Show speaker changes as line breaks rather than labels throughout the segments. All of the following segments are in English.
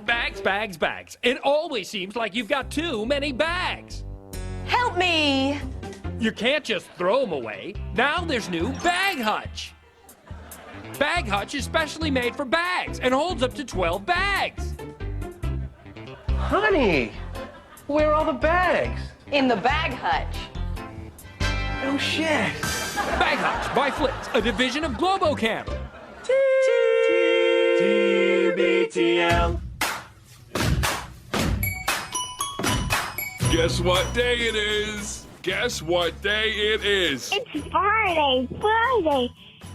Bags, bags, bags. It always seems like you've got too many bags.
Help me!
You can't just throw them away. Now there's new Bag Hutch. Bag Hutch is specially made for bags and holds up to 12 bags.
Honey, where are all the bags?
In the Bag Hutch.
No shit.
Bag Hutch by Flitz, a division of Globocam.
TBTL.
Guess what day it is? Guess what day it is?
It's Friday.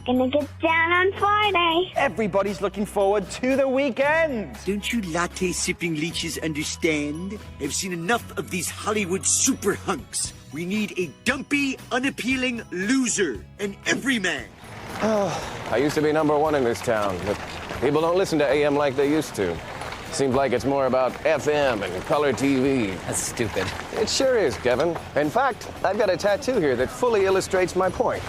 Gonna get down on Friday.
Everybody's looking forward to the weekend.
Don't you latte-sipping leeches understand? I've seen enough of these Hollywood super hunks. We need a dumpy, unappealing loser, an everyman.
I used to be number one in this town, but people don't listen to AM like they used to. Seems like it's more about FM and color TV.
That's stupid.
It sure is, Kevin. In fact, I've got a tattoo here that fully illustrates my point.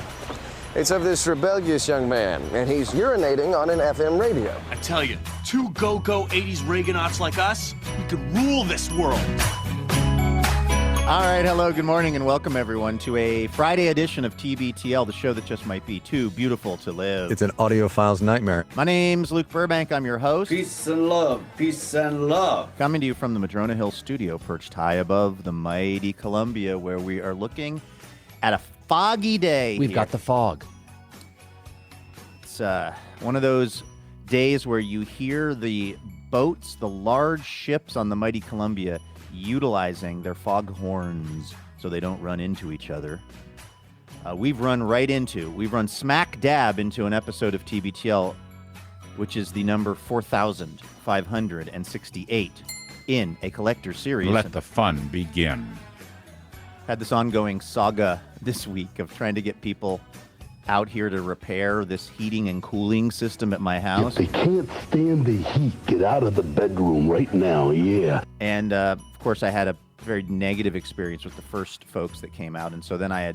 It's of this rebellious young man, and he's urinating on an FM radio.
I tell you, two go-go 80s Reaganauts like us, we could rule this world.
All right, hello, good morning, and welcome, everyone, to a Friday edition of TBTL, the show that just might be too beautiful to live.
It's an audiophile's nightmare.
My name's Luke Burbank. I'm your host.
Peace and love. Peace and love.
Coming to you from the Madrona Hill studio, perched high above the mighty Columbia, where we are looking at a foggy day.
We've got the fog.
It's one of those days where you hear the boats, the large ships on the mighty Columbia, utilizing their foghorns so they don't run into each other. We've run smack dab into an episode of TBTL, which is the number 4,568 in a collector series.
Let the fun begin.
Had this ongoing saga this week of trying to get people out here to repair this heating and cooling system at my house.
If they can't stand the heat, get out of the bedroom right now, yeah.
And, of course, I had a very negative experience with the first folks that came out, and so then I had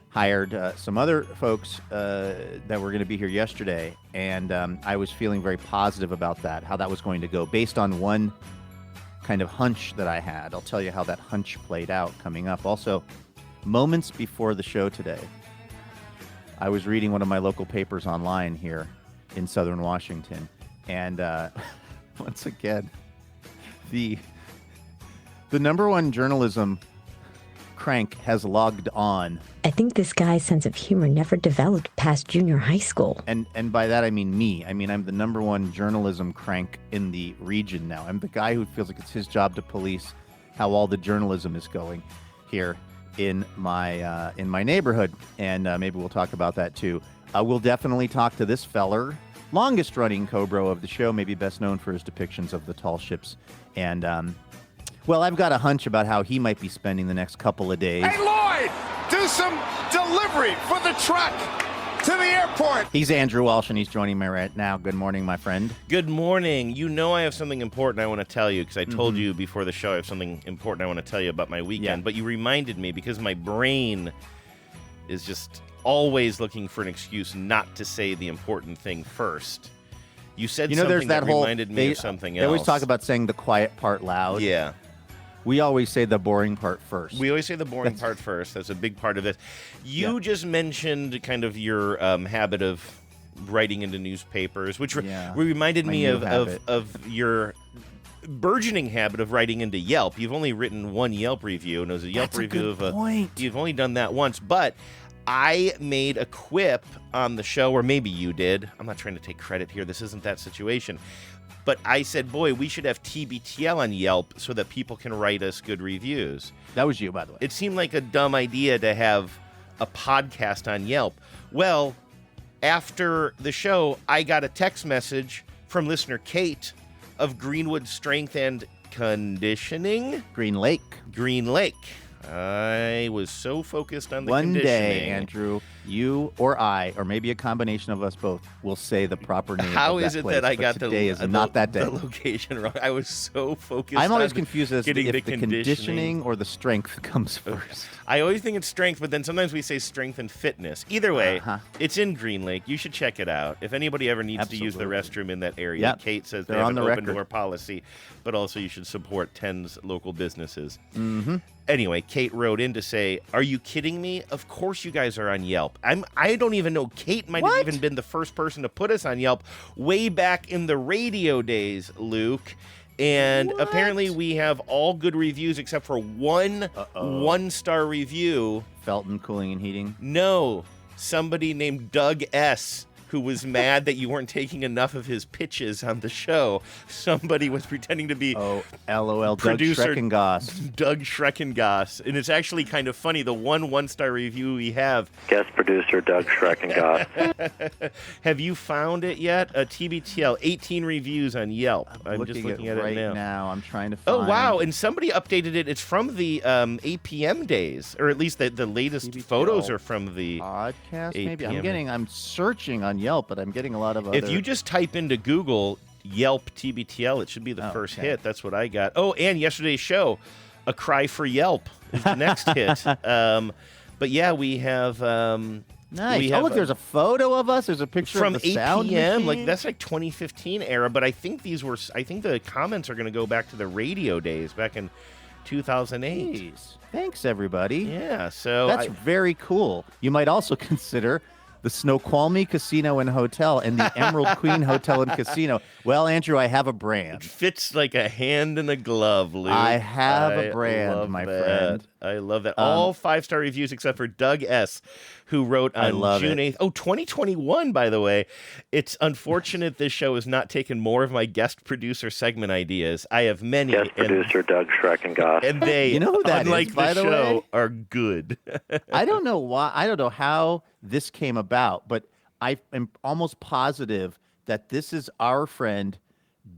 hired some other folks that were going to be here yesterday, and I was feeling very positive about that, how that was going to go, based on one kind of hunch that I had. I'll tell you how that hunch played out coming up. Also, moments before the show today, I was reading one of my local papers online here in Southern Washington, and once again, the number one journalism crank has logged on.
I think this guy's sense of humor never developed past junior high school.
And by that I mean me. I mean, I'm the number one journalism crank in the region now. I'm the guy who feels like it's his job to police how all the journalism is going here in my neighborhood, and maybe we'll talk about that too. We'll definitely talk to this feller, longest running Cobro of the show, maybe best known for his depictions of the tall ships. And well, I've got a hunch about how he might be spending the next couple of days.
Hey Lloyd, do some delivery for the truck to the airport.
He's Andrew Walsh, and he's joining me right now. Good morning, my friend.
Good morning. You know I have something important I want to tell you, because I told you before the show I have something important I want to tell you about my weekend, but you reminded me because my brain is just always looking for an excuse not to say the important thing first. You said something
there's that
reminded me of something else.
They always talk about saying the quiet part loud.
Yeah.
We always say the boring part first.
We always say the boring part first. That's a big part of this. You just mentioned kind of your habit of writing into newspapers, which reminded me of your burgeoning habit of writing into Yelp. You've only written one Yelp review, and it was a Yelp review of a. You've only done that once, but I made a quip on the show, or maybe you did. I'm not trying to take credit here. This isn't that situation. But I said, boy, we should have TBTL on Yelp so that people can write us good reviews.
That was you, by the way.
It seemed like a dumb idea to have a podcast on Yelp. Well, after the show, I got a text message from listener Kate of Greenwood Strength and Conditioning.
Green Lake.
I was so focused on the
One
conditioning.
day, Andrew, you or I, or maybe a combination of us both, will say the proper name.
How
of that
is it
place,
that I
but
got
today is not that day.
the location wrong? I was so focused.
I'm always
on
confused as to
getting
if the conditioning or the strength comes first.
I always think it's strength, but then sometimes we say strength and fitness. Either way, it's in Green Lake. You should check it out. If anybody ever needs to use the restroom in that area,
Yep.
Kate says they
They're
have
on
an
the
open
record.
door policy, but also you should support 10's local businesses.
Mm-hmm.
Anyway, Kate wrote in to say, "Are you kidding me? Of course you guys are on Yelp. I don't even know. Kate might have even been the first person to put us on Yelp way back in the radio days, Luke. And apparently we have all good reviews except for one one-star review.
Felton Cooling and Heating?
No. Somebody named Doug S., who was mad that you weren't taking enough of his pitches on the show. Somebody was pretending to be
LOL,
producer
Doug Schreckengoss.
Doug Schreckengoss. And it's actually kind of funny. The one-star review we have.
Guest producer Doug Schreckengoss.
Have you found it yet? TBTL, 18 reviews on Yelp. I'm just looking at
right
it now.
I'm trying to find.
Oh, wow. And somebody updated it. It's from the APM days, or at least the latest
TBTL
photos are from the
podcast, maybe.
APM.
I'm searching on Yelp, but I'm getting a lot of other.
If you just type into Google Yelp TBTL, it should be the first hit. That's what I got. Oh, and yesterday's show, A Cry for Yelp, is the next hit. But yeah, we have.
Nice. Look, there's a photo of us. There's a picture
from
of the sound
APM.
machine.
Like that's like 2015 era. But I think the comments are going to go back to the radio days back in 2008.
Jeez. Thanks, everybody.
Yeah. So
that's very cool. You might also consider the Snoqualmie Casino and Hotel and the Emerald Queen Hotel and Casino. Well, Andrew, I have a brand.
It fits like a hand in a glove, Luke.
I have a brand, my friend.
I love that. All 5-star reviews except for Doug S., who wrote on June 8th. Oh, 2021, by the way. It's unfortunate this show has not taken more of my guest producer segment ideas. I have many.
Guest producer Doug Schreckengoss.
And they,
you know who that
unlike
is, by
the
the
show,
way?
are good.
I don't know why. I don't know how this came about, but I am almost positive that this is our friend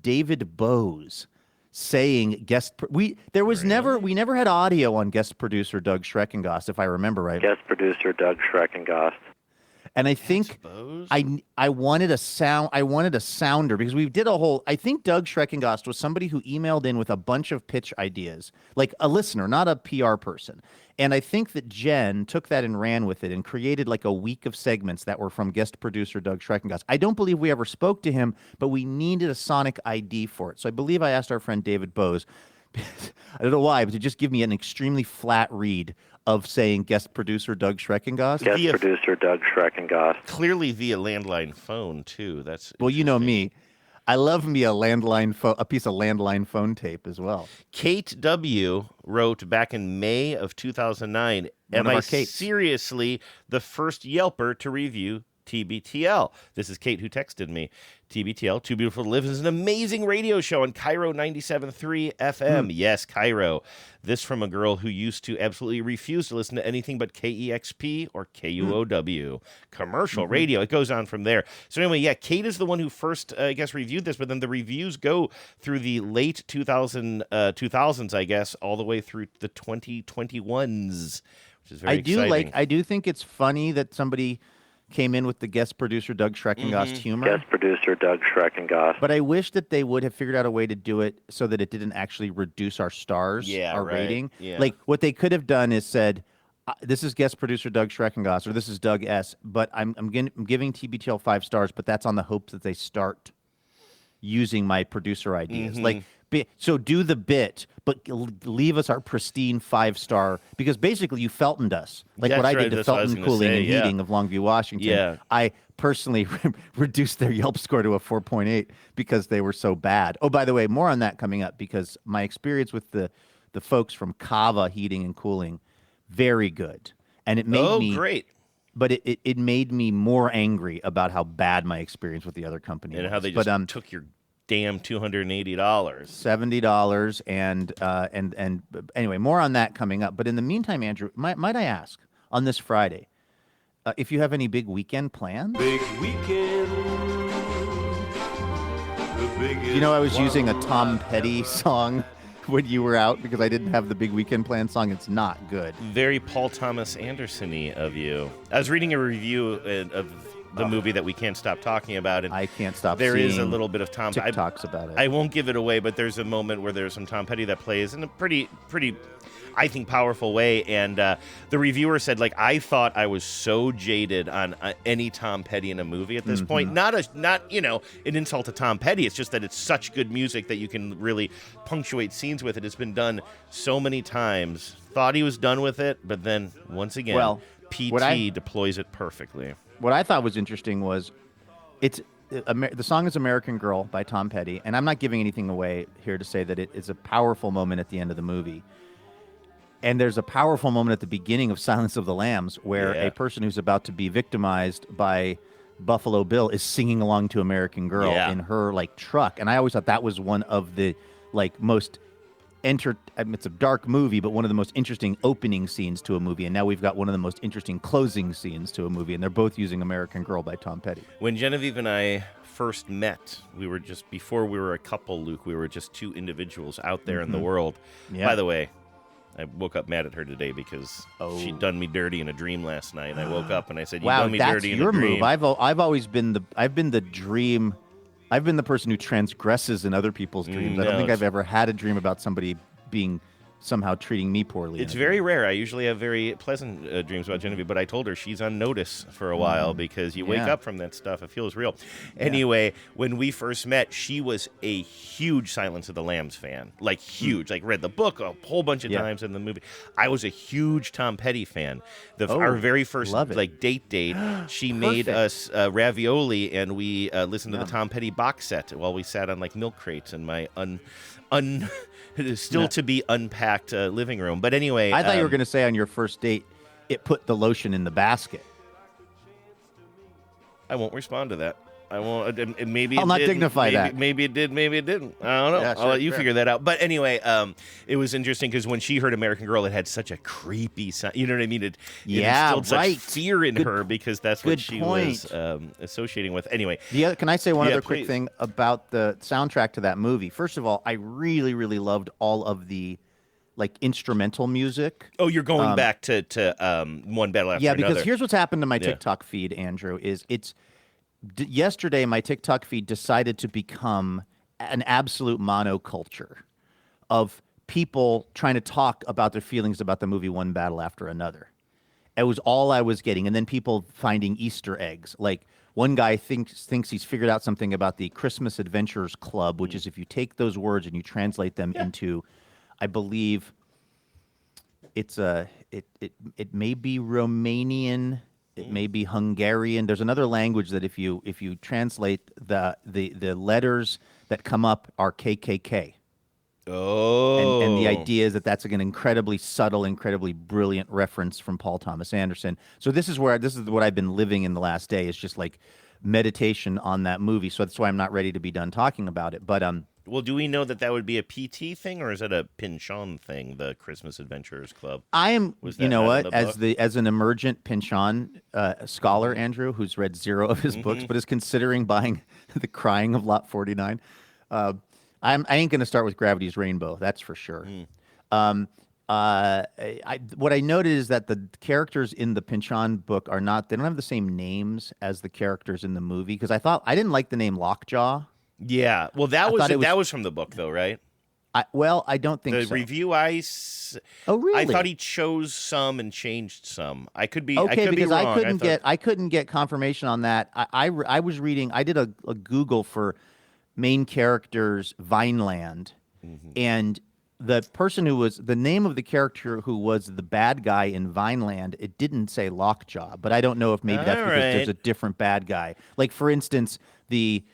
David Bose saying we never had audio on guest producer Doug Schreckengoss, if I remember right.
Guest producer Doug Schreckengoss.
And I think I wanted a sounder because we did a whole. I think Doug Schreckengoss was somebody who emailed in with a bunch of pitch ideas, like a listener, not a PR person. And I think that Jen took that and ran with it and created like a week of segments that were from guest producer Doug Schreckengoss. I don't believe we ever spoke to him, but we needed a sonic ID for it. So I believe I asked our friend David Bose, I don't know why, but to just give me an extremely flat read of saying guest producer Doug Schreckengoss.
Guest producer Doug Schreckengoss.
Clearly via landline phone, too. That's
well, you know me. I love me a piece of landline phone tape as well.
Kate W. wrote back in May of 2009, "Am I seriously the first Yelper to review TBTL?" This is Kate who texted me. TBTL, Too Beautiful to Live, is an amazing radio show on Cairo 97.3 FM. Yes, Cairo. This from a girl who used to absolutely refuse to listen to anything but KEXP or KUOW. Commercial radio. It goes on from there. So anyway, yeah, Kate is the one who first, reviewed this, but then the reviews go through the late 2000s, I guess, all the way through the 2021s, which is very exciting.
I do think it's funny that somebody came in with the guest producer Doug Schreckengoss humor.
Guest producer Doug Schreckengoss.
But I wish that they would have figured out a way to do it so that it didn't actually reduce our stars, our rating.
Yeah.
Like what they could have done is said, this is guest producer Doug Schreckengoss, or this is Doug S., but I'm giving TBTL 5 stars, but that's on the hopes that they start using my producer ideas. Like, so do the bit, but leave us our pristine 5-star, because basically you Feltoned us. Like
That's
what I
right,
did to
that's what I was
Felton
gonna
Cooling
say,
and
yeah.
Heating of Longview, Washington.
Yeah.
I personally reduced their Yelp score to a 4.8 because they were so bad. Oh, by the way, more on that coming up, because my experience with the folks from Kava Heating and Cooling, very good. And it made me...
great.
But it made me more angry about how bad my experience with the other company
And
was.
how they just took your damn $280.
$70 and anyway, more on that coming up. But in the meantime, Andrew, might I ask on this Friday if you have any big weekend plans?
Big weekend.
You know, I was using a Tom Petty song when you were out because I didn't have the big weekend plan song. It's not good.
Very Paul Thomas Anderson-y of you. I was reading a review of the movie that we can't stop talking about, and
I can't stop.
There
seeing
is a little bit of Tom
TikToks about it.
I won't give it away, but there's a moment where there's some Tom Petty that plays in a pretty, I think, powerful way. And the reviewer said, like, I thought I was so jaded on any Tom Petty in a movie at this point. Not an insult to Tom Petty. It's just that it's such good music that you can really punctuate scenes with it. It's been done so many times. Thought he was done with it, but then once again, PT deploys it perfectly.
What I thought was interesting was the song is American Girl by Tom Petty, and I'm not giving anything away here to say that it is a powerful moment at the end of the movie. And there's a powerful moment at the beginning of Silence of the Lambs where a person who's about to be victimized by Buffalo Bill is singing along to American Girl in her truck. And I always thought that was one of the most it's a dark movie, but one of the most interesting opening scenes to a movie. And now we've got one of the most interesting closing scenes to a movie, and they're both using American Girl by Tom Petty.
When Genevieve and I first met, before we were a couple, Luke, we were just two individuals out there in the world.
Yeah.
By the way, I woke up mad at her today because she'd done me dirty in a dream last night. And I woke up and I said, "You done me dirty in a dream." Wow, that's your
move. I've always been the dream. I've been the person who transgresses in other people's dreams. I don't think I've ever had a dream about somebody being somehow treating me poorly.
It's very rare. I usually have very pleasant dreams about Genevieve, but I told her she's on notice for a while because you wake up from that stuff. It feels real. Anyway, when we first met, she was a huge Silence of the Lambs fan. Like, huge. Like, read the book a whole bunch of times in the movie. I was a huge Tom Petty fan. Our very first date, she made us ravioli, and we listened to the Tom Petty box set while we sat on milk crates in my still to be unpacked living room. But anyway,
I thought you were going to say on your first date, it put the lotion in the basket.
I won't respond to that. I won't. Maybe
I'll not dignify that.
Maybe it did. Maybe it didn't. I don't know.
Yeah,
I'll let you figure that out. But anyway, it was interesting because when she heard American Girl, it had such a creepy sound. You know what I mean? It instilled such fear in her because that's what she was associating with. Anyway,
can I say one other quick thing about the soundtrack to that movie? First of all, I really, really loved all of the instrumental music.
Oh, you're going back to One Battle After Another.
Yeah, because here's what's happened to my TikTok feed, Andrew, is yesterday, my TikTok feed decided to become an absolute monoculture of people trying to talk about their feelings about the movie One Battle After Another. It was all I was getting. And then people finding Easter eggs. Like, one guy thinks he's figured out something about the Christmas Adventurers Club, which is if you take those words and you translate them into, I believe, it may be Romanian. It may be Hungarian. There's another language that if you translate the letters that come up are KKK.
Oh.
And the idea is that that's an incredibly subtle, incredibly brilliant reference from Paul Thomas Anderson. So this is what I've been living in the last day. It's just meditation on that movie. So that's why I'm not ready to be done talking about it. But
well, do we know that would be a PT thing, or is it a Pinchon thing, the Christmas Adventurers Club?
I am, you know what, as an emergent Pinchon scholar, Andrew, who's read 0 of his books, but is considering buying The Crying of Lot 49, I ain't going to start with Gravity's Rainbow, that's for sure. What I noted is that the characters in the Pinchon book they don't have the same names as the characters in the movie, because I didn't like the name Lockjaw.
Yeah, well, that was from the book, though, right?
I don't think so.
The review
oh, really?
I thought he chose some and changed some. I could be
okay,
I could
because
be wrong.
I couldn't get confirmation on that. I was reading. I did a Google for main characters Vineland, and the person who was the name of the character who was the bad guy in Vineland, it didn't say Lockjaw, but I don't know if maybe that's because there's a different bad guy. Like, for instance, the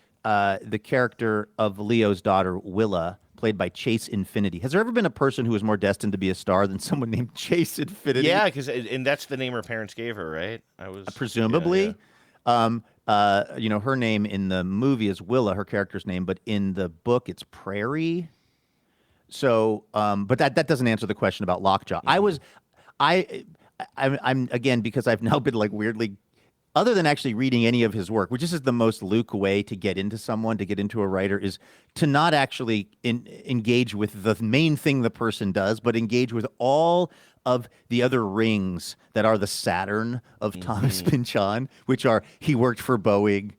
character of Leo's daughter, Willa, played by Chase Infinity. Has there ever been a person who was more destined to be a star than someone named Chase Infinity?
Yeah, and that's the name her parents gave her, right?
Presumably. Yeah. Her name in the movie is Willa, her character's name, but in the book it's Prairie. So, but that doesn't answer the question about Lockjaw. I'm again, because I've now been weirdly other than actually reading any of his work, which is the most Luke way to get into someone, to get into a writer, is to not actually engage with the main thing the person does, but engage with all of the other rings that are the Saturn of Thomas Pynchon, which are he worked for Boeing.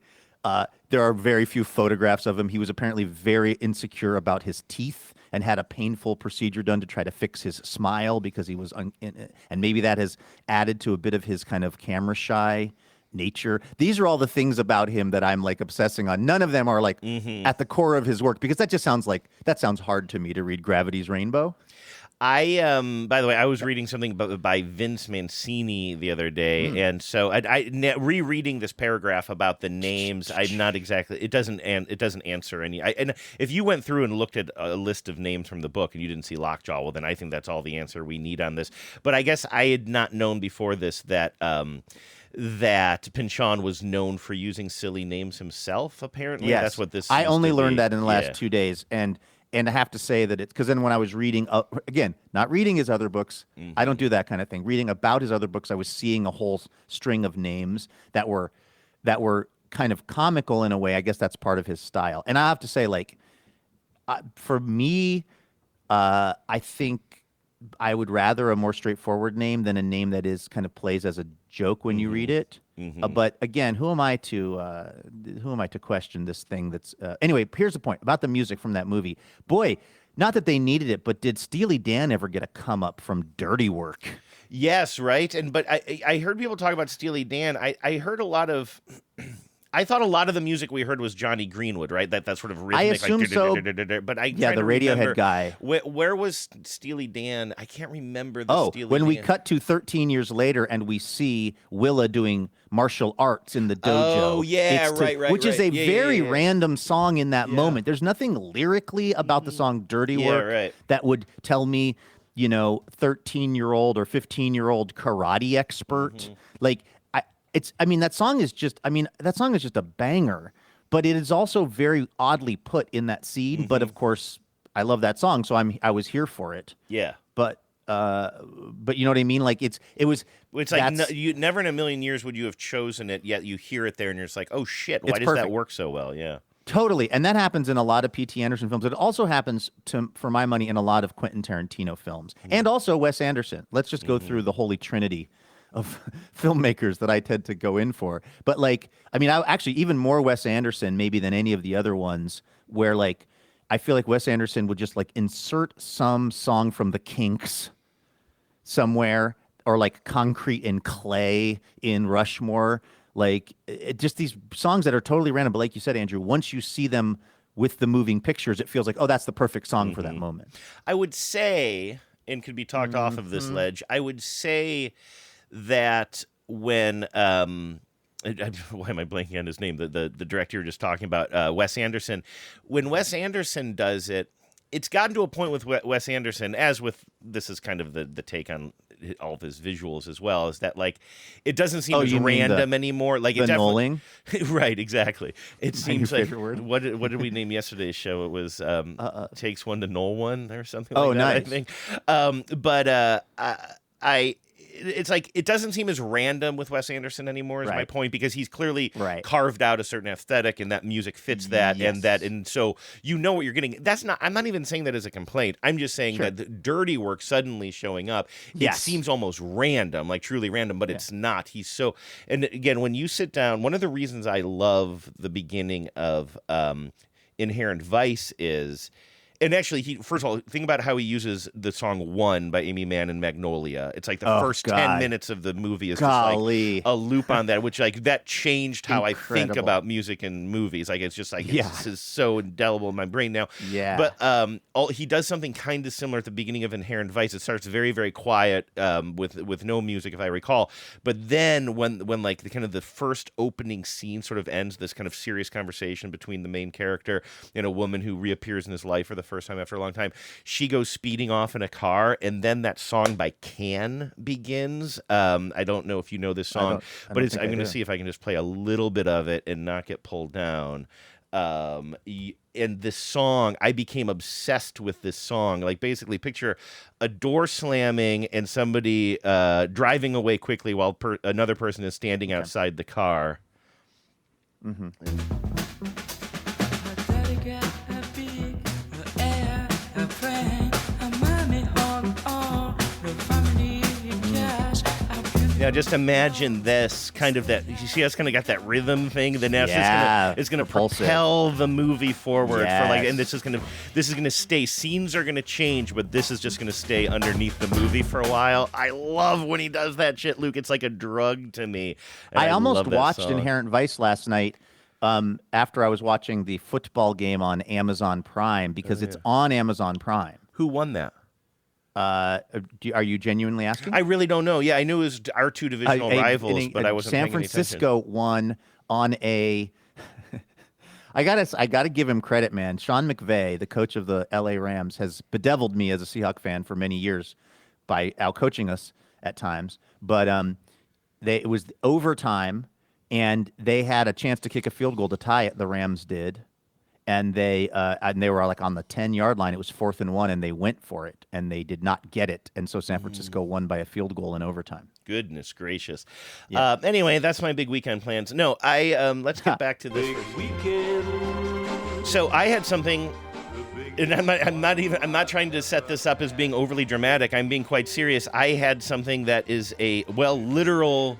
There are very few photographs of him. He was apparently very insecure about his teeth and had a painful procedure done to try to fix his smile because he was, and maybe that has added to a bit of his kind of camera shy nature. These are all the things about him that I'm like obsessing on. None of them are like at the core of his work, because that just sounds hard to me to read Gravity's Rainbow.
By the way, I was reading something by Vince Mancini the other day, and so rereading this paragraph about the names, I'm not exactly. It doesn't answer any. And if you went through and looked at a list of names from the book and you didn't see Lockjaw, well, then I think that's all the answer we need on this. But I guess I had not known before this that Pynchon was known for using silly names himself. Apparently,
yes.
That's what this.
I only learned that in the last 2 days, and I have to say that it's because then when I was reading, again, not reading his other books, I don't do that kind of thing. Reading about his other books, I was seeing a whole string of names that were kind of comical in a way. I guess that's part of his style. And I have to say, like, for me, I think I would rather a more straightforward name than a name that is kind of plays as a joke when you read it. But again, who am I to question this thing? That's anyway. Here's the point about the music from that movie. Boy, not that they needed it, but did Steely Dan ever get a come up from Dirty Work?
Yes, right. But I heard people talk about Steely Dan. I heard a lot of. I thought a lot of the music we heard was Johnny Greenwood, right? That sort of rhythmic.
I assume
like,
so.
But I
the Radiohead guy.
Where was Steely Dan? I can't remember the Steely Dan.
When we cut to 13 years later and we see Willa doing martial arts in the dojo.
Oh, yeah, right.
Which is a very random song in that moment. There's nothing lyrically about the song Dirty Work that would tell me, 13-year-old or 15-year-old karate expert. Like, that song is just a banger, but it is also very oddly put in that scene. But of course, I love that song, so I was here for it.
Yeah.
But you know what I mean? Like it's
like you never in a million years would you have chosen it, yet you hear it there and you're just like, oh shit, why does that work so well? Yeah.
Totally. And that happens in a lot of P.T. Anderson films. It also happens, for my money, in a lot of Quentin Tarantino films. And also Wes Anderson. Let's just go through the holy trinity of filmmakers that I tend to go in for. But I actually even more Wes Anderson maybe than any of the other ones, where I feel like Wes Anderson would just insert some song from the Kinks somewhere, or Concrete and Clay in Rushmore. Just these songs that are totally random. But like you said, Andrew, once you see them with the moving pictures, it feels like, oh, that's the perfect song for that moment.
I would say, and could be talked off of this ledge, I would say that when why am I blanking on his name? The director you're just talking about, Wes Anderson. When Wes Anderson does it, it's gotten to a point with Wes Anderson, as with this is kind of the take on all of his visuals as well, is that it doesn't seem as random anymore. Like it's
knolling,
right? Exactly. It seems like
word.
What did we name yesterday's show? It was takes one to knoll one or something.
Oh,
like that,
nice.
I think. It's like it doesn't seem as random with Wes Anderson anymore, is my point, because he's clearly carved out a certain aesthetic, and that music fits that, and so you know what you're getting. I'm not even saying that as a complaint. I'm just saying that the Dirty Work suddenly showing up, it seems almost random, like truly random, but it's not. He's so, and again, when you sit down, one of the reasons I love the beginning of Inherent Vice is. And actually, first of all, think about how he uses the song "One" by Amy Mann and Magnolia. It's like the first 10 minutes of the movie is just like a loop on that, which that changed how I think about music and movies. It's just this is so indelible in my brain now. Yeah. But he does something kind of similar at the beginning of Inherent Vice. It starts very, very quiet with no music, if I recall. But then when the kind of the first opening scene sort of ends, this kind of serious conversation between the main character and a woman who reappears in his life for the first time after a long time, she goes speeding off in a car, and then that song by Can begins. I don't know if you know this song, but I'm going to see if I can just play a little bit of it and not get pulled down. And this song, I became obsessed with this song. Like, basically, picture a door slamming and somebody driving away quickly while another person is standing outside the car.
Mm-hmm.
Now, just imagine this kind of that. You see, it's kind of got that rhythm thing. The nest is going to propel the movie forward for like, and this is going to stay. Scenes are going to change, but this is just going to stay underneath the movie for a while. I love when he does that shit, Luke. It's like a drug to me.
I almost watched Inherent Vice last night. After I was watching the football game on Amazon Prime because it's on Amazon Prime.
Who won that?
Are you genuinely asking?
I really don't know. Yeah, I knew it was our two divisional rivals, but I wasn't paying
San
any
Francisco won on a. I gotta give him credit, man. Sean McVay, the coach of the LA Rams, has bedeviled me as a Seahawk fan for many years by outcoaching us at times. But it was overtime, and they had a chance to kick a field goal to tie it. The Rams did. And they were like on the 10-yard line. It was 4th and 1, and they went for it, and they did not get it. And so San Francisco won by a field goal in overtime.
Goodness gracious. Yeah. Anyway, that's my big weekend plans. No, let's get back to this. So I had something, and I'm not trying to set this up as being overly dramatic. I'm being quite serious. I had something that is a literal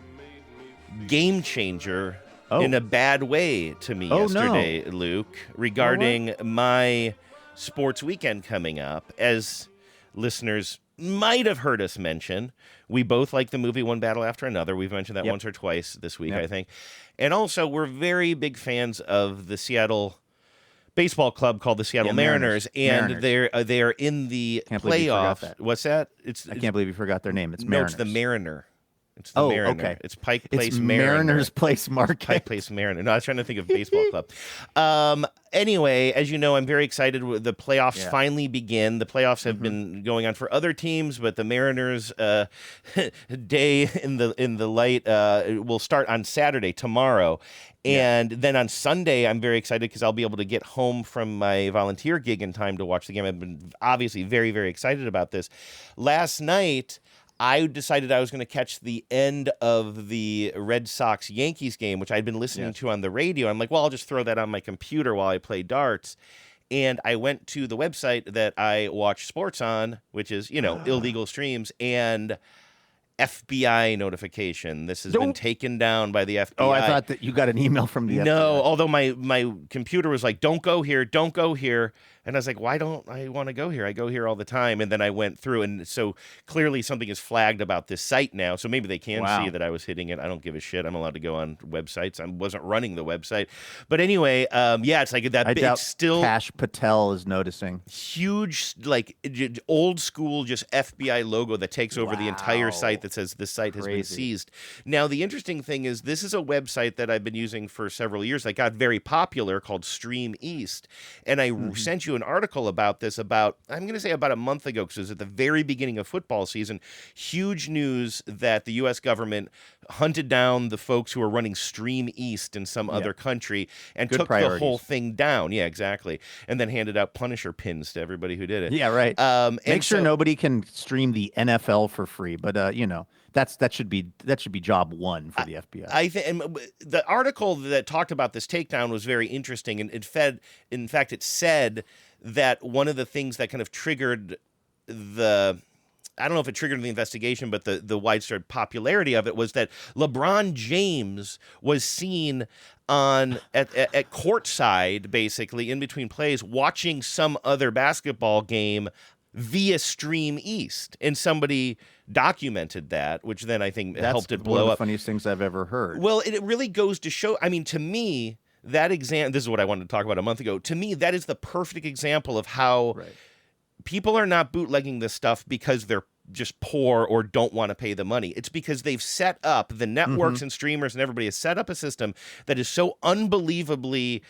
game changer. In a bad way to me yesterday, Luke, regarding my sports weekend coming up. As listeners might have heard us mention, we both like the movie One Battle After Another. We've mentioned that once or twice this week, I think. And also, we're very big fans of the Seattle baseball club called the Seattle Mariners, and they are in the playoffs. What's that?
I can't believe you forgot their name. It's Mariners.
It's the Mariner. It's the Mariner.
Okay.
It's Pike Place Mariner.
Mariners Place Market.
Pike Place Mariner. No, I was trying to think of baseball club. Anyway, as you know, I'm very excited. The playoffs finally begin. The playoffs have been going on for other teams, but the Mariners' day in the light will start on Saturday, tomorrow. And then on Sunday, I'm very excited because I'll be able to get home from my volunteer gig in time to watch the game. I've been obviously very, very excited about this. Last night, I decided I was going to catch the end of the Red Sox-Yankees game, which I'd been listening to on the radio. I'm like, well, I'll just throw that on my computer while I play darts. And I went to the website that I watch sports on, which is, illegal streams, and FBI notification. This has been taken down by the FBI.
Oh, I thought that you got an email from the FBI.
No, although my computer was like, don't go here, don't go here. And I was like, why don't I want to go here? I go here all the time. And then I went through, and so clearly something is flagged about this site now. So maybe they can see that I was hitting it. I don't give a shit. I'm allowed to go on websites. I wasn't running the website. But anyway, it's like that big,
doubt
still
Cash Patel is noticing.
Huge, like old school, just FBI logo that takes over the entire site that says this site has been seized. Now, the interesting thing is this is a website that I've been using for several years that got very popular called Stream East. And I sent you an article about this I'm going to say about a month ago, because it was at the very beginning of football season. Huge news that the U.S. government hunted down the folks who were running Stream East in some other country and took the whole thing down. Yeah, exactly. And then handed out Punisher pins to everybody who did it.
Yeah, right. Make sure nobody can stream the NFL for free, but that should be job one for the FBI.
I think the article that talked about this takedown was very interesting, and it said that one of the things that kind of triggered I don't know if it triggered the investigation, but the widespread popularity of it was that LeBron James was seen at courtside, basically in between plays, watching some other basketball game via Stream East, and somebody documented that, which then I think helped it blow up.
One of the funniest things I've ever heard.
Well, it really goes to show. I mean, to me, that this is what I wanted to talk about a month ago. To me, that is the perfect example of how people are not bootlegging this stuff because they're just poor or don't want to pay the money. It's because they've set up, the networks and streamers and everybody has set up a system that is so unbelievably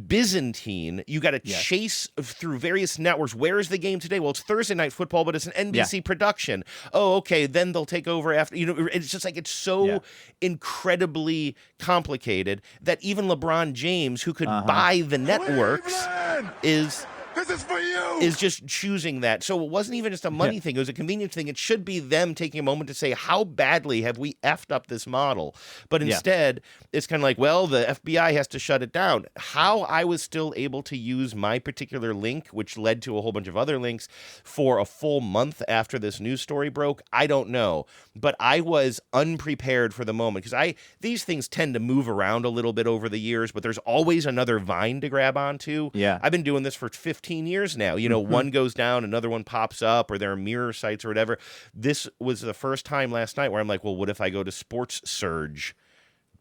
Byzantine. You got to chase through various networks. Where is the game today? Well, it's Thursday Night Football, but it's an NBC production. Oh, okay. Then they'll take over after. It's just like it's so incredibly complicated that even LeBron James, who could buy the networks,
This is for you!
Is just choosing that. So it wasn't even just a money thing. It was a convenience thing. It should be them taking a moment to say, how badly have we effed up this model? But instead, it's kind of like, well, the FBI has to shut it down. How I was still able to use my particular link, which led to a whole bunch of other links, for a full month after this news story broke, I don't know. But I was unprepared for the moment because these things tend to move around a little bit over the years, but there's always another vine to grab onto.
Yeah.
I've been doing this for 15 years now. One goes down, another one pops up, or there are mirror sites or whatever. This was the first time last night where I'm like, well, what if I go to Sports Surge?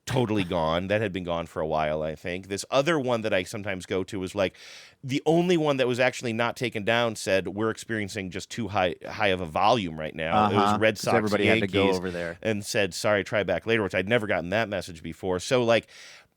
Totally gone. That had been gone for a while, I think. This other one that I sometimes go to was like the only one that was actually not taken down said we're experiencing just too high of a volume right now. It was Red Sox,
everybody
Yankees,
had to go over there
and said, sorry, try back later, which I'd never gotten that message before. So like,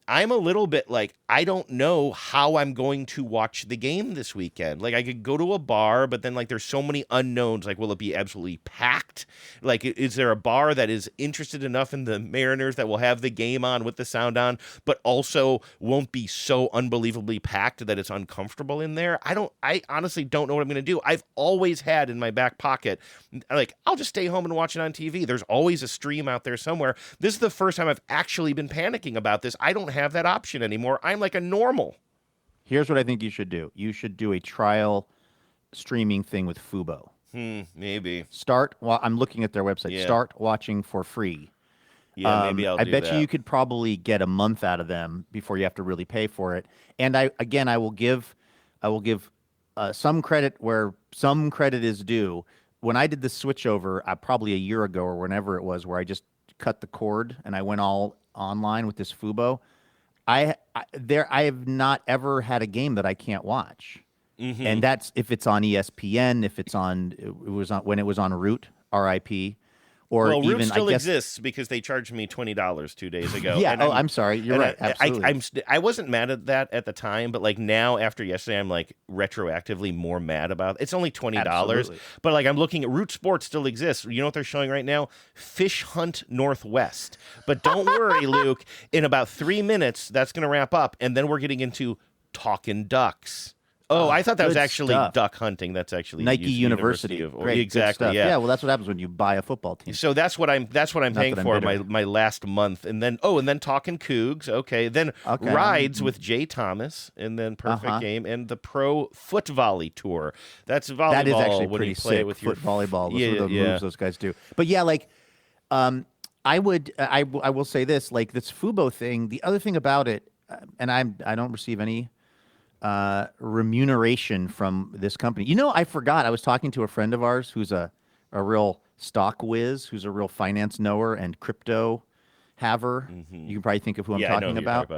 I'm a little bit like, I don't know how I'm going to watch the game this weekend. Like, I could go to a bar, but then, like, there's so many unknowns. Like, will it be absolutely packed? Like, is there a bar that is interested enough in the Mariners that will have the game on with the sound on, but also won't be so unbelievably packed that it's uncomfortable in there? I honestly don't know what I'm going to do. I've always had in my back pocket, like, I'll just stay home and watch it on TV. There's always a stream out there somewhere. This is the first time I've actually been panicking about this. I don't have that option anymore. I'm like a normal.
Here's what I think you should do. You should do a trial streaming thing with Fubo.
Maybe.
I'm looking at their website.
Yeah.
Start watching for free.
Yeah, maybe I'll do
I bet
that.
you could probably get a month out of them before you have to really pay for it. And I will give some credit where some credit is due. When I did the switch over, probably a year ago or whenever it was, where I just cut the cord and I went all online with this Fubo, I have not ever had a game that I can't watch. And that's if it's on ESPN, if it's on when it was on Root, RIP, or
Root
even
still
I guess,
exists because they charged me $20 2 days ago.
Yeah.
And
I'm sorry. You're right. Absolutely.
I wasn't mad at that at the time, but like now after yesterday, I'm like retroactively more mad about it. It's only $20,
Absolutely.
but like I'm looking at Root Sports still exists. You know what they're showing right now? Fish Hunt Northwest. But don't worry, Luke. In about 3 minutes, that's going to wrap up, and then we're getting into Talkin' Ducks. Oh, I thought that was actually duck hunting. That's actually
Nike University.
Great, exactly.
Stuff.
Yeah.
Well, that's what happens when you buy a football team.
So that's what I'm paying for
bitter.
my last month, and then Talking Cougs. Okay, then Rides with Jay Thomas, and then Perfect Game and the Pro Foot Volley Tour. That's volleyball.
That is actually
when
pretty
you play
sick.
with
Foot
your
volleyball. Those are the moves those guys do. But yeah, like I will say this, like this Fubo thing. The other thing about it, and I don't receive any remuneration from this company. I forgot. I was talking to a friend of ours who's a real stock whiz, who's a real finance knower and crypto haver. You can probably think of who I'm talking about.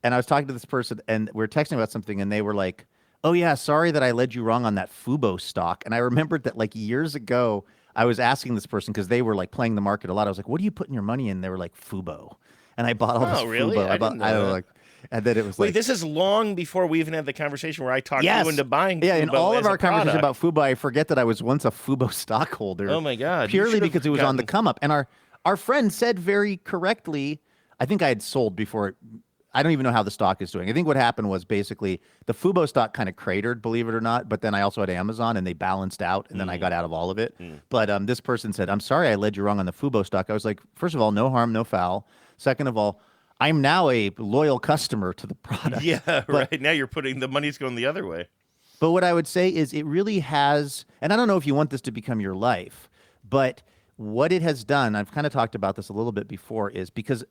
And I was talking to this person, and we were texting about something, and they were like, "Oh yeah, sorry that I led you wrong on that Fubo stock." And I remembered that like years ago, I was asking this person because they were like playing the market a lot. I was like, "What are you putting your money in?" They were like, "Fubo," and I bought all this
really?
Fubo.
I don't know that.
And then it was
Wait,
like,
this is long before we even had the conversation where I talked you into buying.
Yeah,
Fubo
in all
as
of our
a
conversations
product.
about Fubo, I forget that I was once a Fubo stockholder.
Oh my God!
Purely because it was on the come up, and our friend said very correctly. I think I had sold before. I don't even know how the stock is doing. I think what happened was basically the Fubo stock kind of cratered, believe it or not. But then I also had Amazon, and they balanced out, and then I got out of all of it. But this person said, "I'm sorry, I led you wrong on the Fubo stock." I was like, first of all, no harm, no foul. Second of all, I'm now a loyal customer to the product.
Yeah, right. Now you're putting the money's going the other way.
But what I would say is it really has, and I don't know if you want this to become your life, but what it has done, I've kind of talked about this a little bit before, is because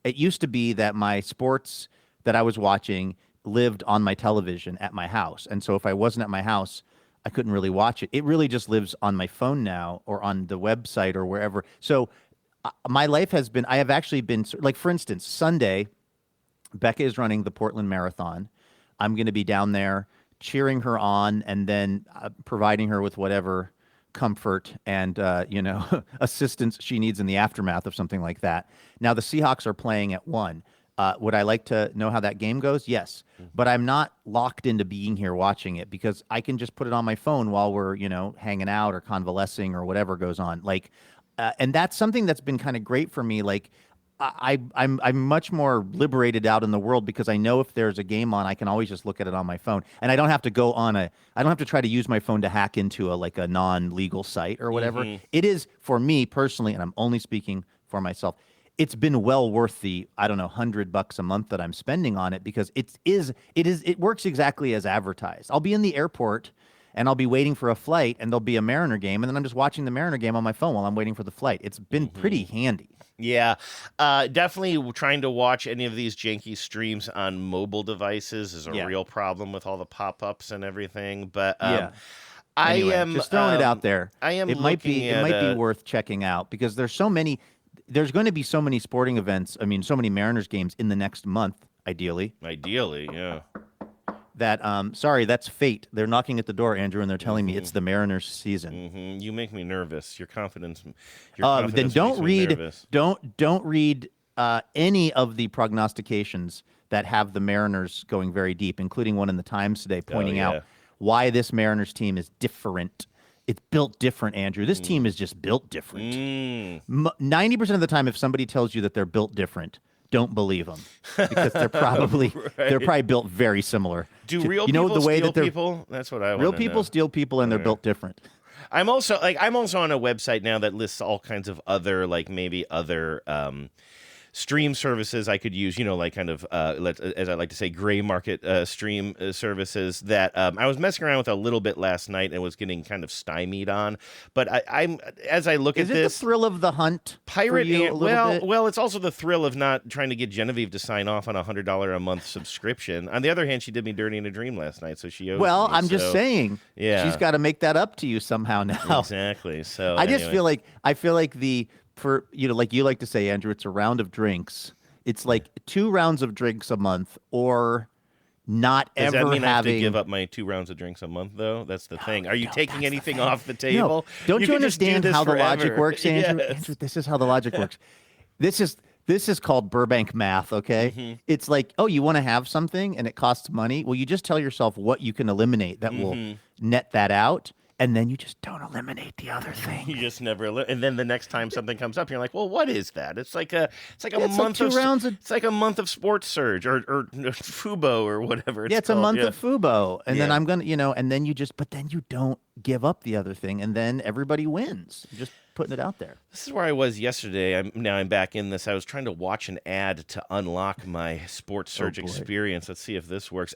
it used to be that my sports that I was watching lived on my television at my house. And so if I wasn't at my house, I couldn't really watch it. It really just lives on my phone now or on the website or wherever. So my life has been, I have actually been, like, for instance, Sunday, Becca is running the Portland Marathon. I'm going to be down there cheering her on and then providing her with whatever comfort and, assistance she needs in the aftermath of something like that. Now, the Seahawks are playing at 1. Would I like to know how that game goes? Yes. But I'm not locked into being here watching it because I can just put it on my phone while we're, hanging out or convalescing or whatever goes on. And that's something that's been kind of great for me. I'm much more liberated out in the world because I know if there's a game on, I can always just look at it on my phone, and I don't have to I don't have to try to use my phone to hack into a non-legal site or whatever. It is for me personally, and I'm only speaking for myself. It's been well worth the, I don't know, $100 a month that I'm spending on it because it works exactly as advertised. I'll be in the airport and I'll be waiting for a flight and there'll be a Mariner game and then I'm just watching the Mariner game on my phone while I'm waiting for the flight. It's been pretty handy.
Yeah, definitely trying to watch any of these janky streams on mobile devices is a real problem with all the pop-ups and everything. But
anyway,
I am
just throwing it out there.
I am.
It might be worth checking out because there's so many. There's going to be so many sporting events. I mean, so many Mariners games in the next month. Ideally,
yeah.
That sorry, that's fate. They're knocking at the door, Andrew, and they're telling me it's the Mariners season.
You make me nervous. Your confidence.
Then don't read any of the prognostications that have the Mariners going very deep, including one in the Times today pointing out why this Mariners team is different. It's built different, Andrew. This team is just built different. 90% of the time, if somebody tells you that they're built different, don't believe them because they're probably they're probably built very similar.
Do real people steal people? That's what I want.
Real people steal people, and they're built different.
I'm also on a website now that lists all kinds of other maybe other stream services I could use, as I like to say, gray market stream services that I was messing around with a little bit last night and was getting kind of stymied on. But I'm as I look at this,
is it the thrill of the hunt?
Pirate,
bit?
Well, it's also the thrill of not trying to get Genevieve to sign off on $100 a month subscription. On the other hand, she did me dirty in a dream last night, so she owes me.
I'm just saying, she's got to make that up to you somehow now.
Exactly. So
I just feel like like you like to say, Andrew, it's a round of drinks. It's like 2 rounds of drinks a month, or not
Does
ever
that mean
having.
I have to give up my 2 rounds of drinks a month, though? That's the thing. Are you taking anything off the table?
No. Don't you understand how the logic works, Andrew?
Yes.
Andrew, this is how the logic works. This is called Burbank math, okay? It's like, you want to have something and it costs money. Well, you just tell yourself what you can eliminate that will net that out. And then you just don't eliminate the other thing.
You just never, and then the next time something comes up, you're like, well, what is that? It's like a month
like 2 rounds of.
It's like a month of Sports Surge or Fubo or whatever.
It's a month of Fubo, and then I'm gonna, and then but then you don't give up the other thing, and then everybody wins. You're just putting it out there.
This is where I was yesterday. I'm back in this. I was trying to watch an ad to unlock my Sports Surge experience. Let's see if this works.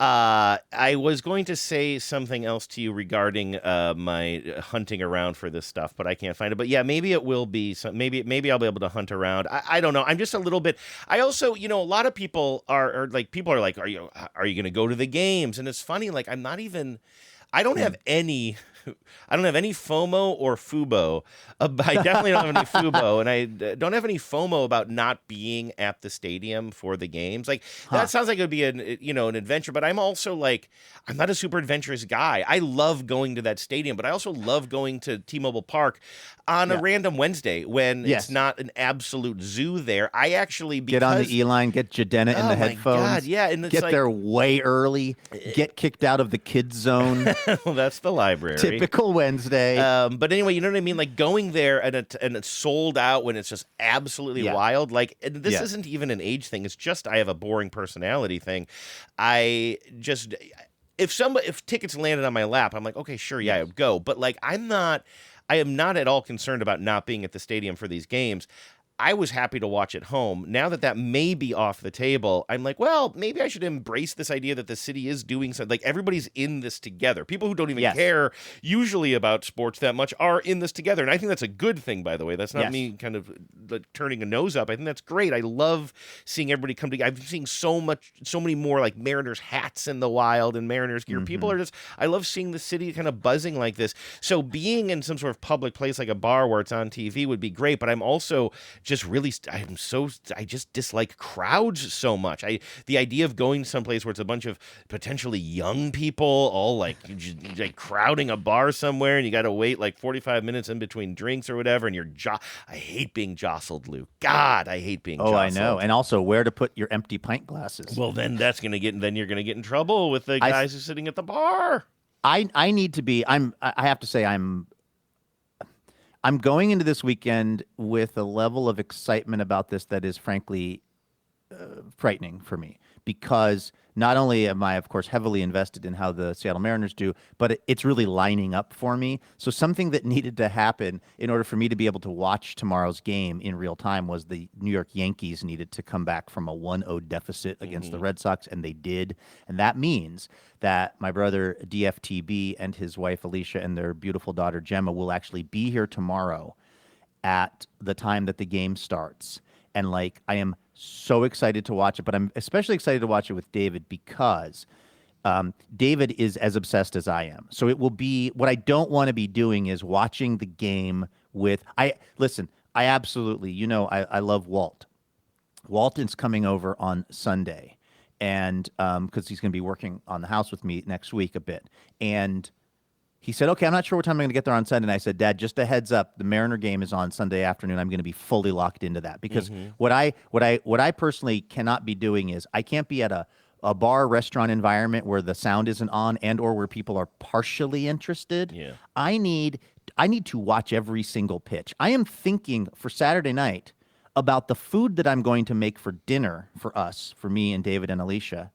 I was going to say something else to you regarding my hunting around for this stuff, but I can't find it. But yeah, maybe it will be. Maybe I'll be able to hunt around. I don't know. I'm just a little bit. I also, a lot of people are like, are you going to go to the games? And it's funny. Like, I'm not even. I don't have any FOMO or FUBO. I definitely don't have any FUBO, and I don't have any FOMO about not being at the stadium for the games. Like that sounds like it would be an adventure, but I'm also like, I'm not a super adventurous guy. I love going to that stadium, but I also love going to T-Mobile Park on a random Wednesday when it's not an absolute zoo there. I actually
get on the E-line, get Jadena in the headphones.
God, yeah, and it's
get there way early, get kicked out of the kids zone.
Well, that's the library.
Typical Wednesday.
But anyway, you know what I mean? Like going there and it's sold out when it's just absolutely wild. Like this isn't even an age thing. It's just I have a boring personality thing. If tickets landed on my lap, I'm like, okay, sure, I would go. But like I am not at all concerned about not being at the stadium for these games. I was happy to watch at home. Now that may be off the table, I'm like, well, maybe I should embrace this idea that the city is doing something. Like everybody's in this together. People who don't even care usually about sports that much are in this together. And I think that's a good thing, by the way. That's not me kind of turning a nose up. I think that's great. I love seeing everybody come together. I've seen so many more like Mariners hats in the wild and Mariners gear. People are I love seeing the city kind of buzzing like this. So being in some sort of public place like a bar where it's on TV would be great. But I'm also just really I just dislike crowds so much. The idea of going someplace where it's a bunch of potentially young people all like crowding a bar somewhere, and you got to wait like 45 minutes in between drinks or whatever, and I hate being jostled, Luke. God, I hate being jostled.
I know. And also where to put your empty pint glasses.
Well, then you're going to get in trouble with the guys who are sitting at the bar.
I need to be I have to say I'm going into this weekend with a level of excitement about this that is frankly frightening for me, because not only am I, of course, heavily invested in how the Seattle Mariners do, but it's really lining up for me. So something that needed to happen in order for me to be able to watch tomorrow's game in real time was the New York Yankees needed to come back from a 1-0 deficit against the Red Sox, and they did. And that means that my brother DFTB and his wife Alicia and their beautiful daughter Gemma will actually be here tomorrow at the time that the game starts. And I am so excited to watch it, but I'm especially excited to watch it with David because David is as obsessed as I am. So it will be, what I don't want to be doing is watching the game with, I absolutely, I love Walt. Walt is coming over on Sunday, and because he's going to be working on the house with me next week a bit. And he said, okay, I'm not sure what time I'm going to get there on Sunday. And I said, Dad, just a heads up, the Mariner game is on Sunday afternoon. I'm going to be fully locked into that because what I personally cannot be doing is I can't be at a bar restaurant environment where the sound isn't on and or where people are partially interested.
Yeah.
I need to watch every single pitch. I am thinking for Saturday night about the food that I'm going to make for dinner for me and David and Alicia,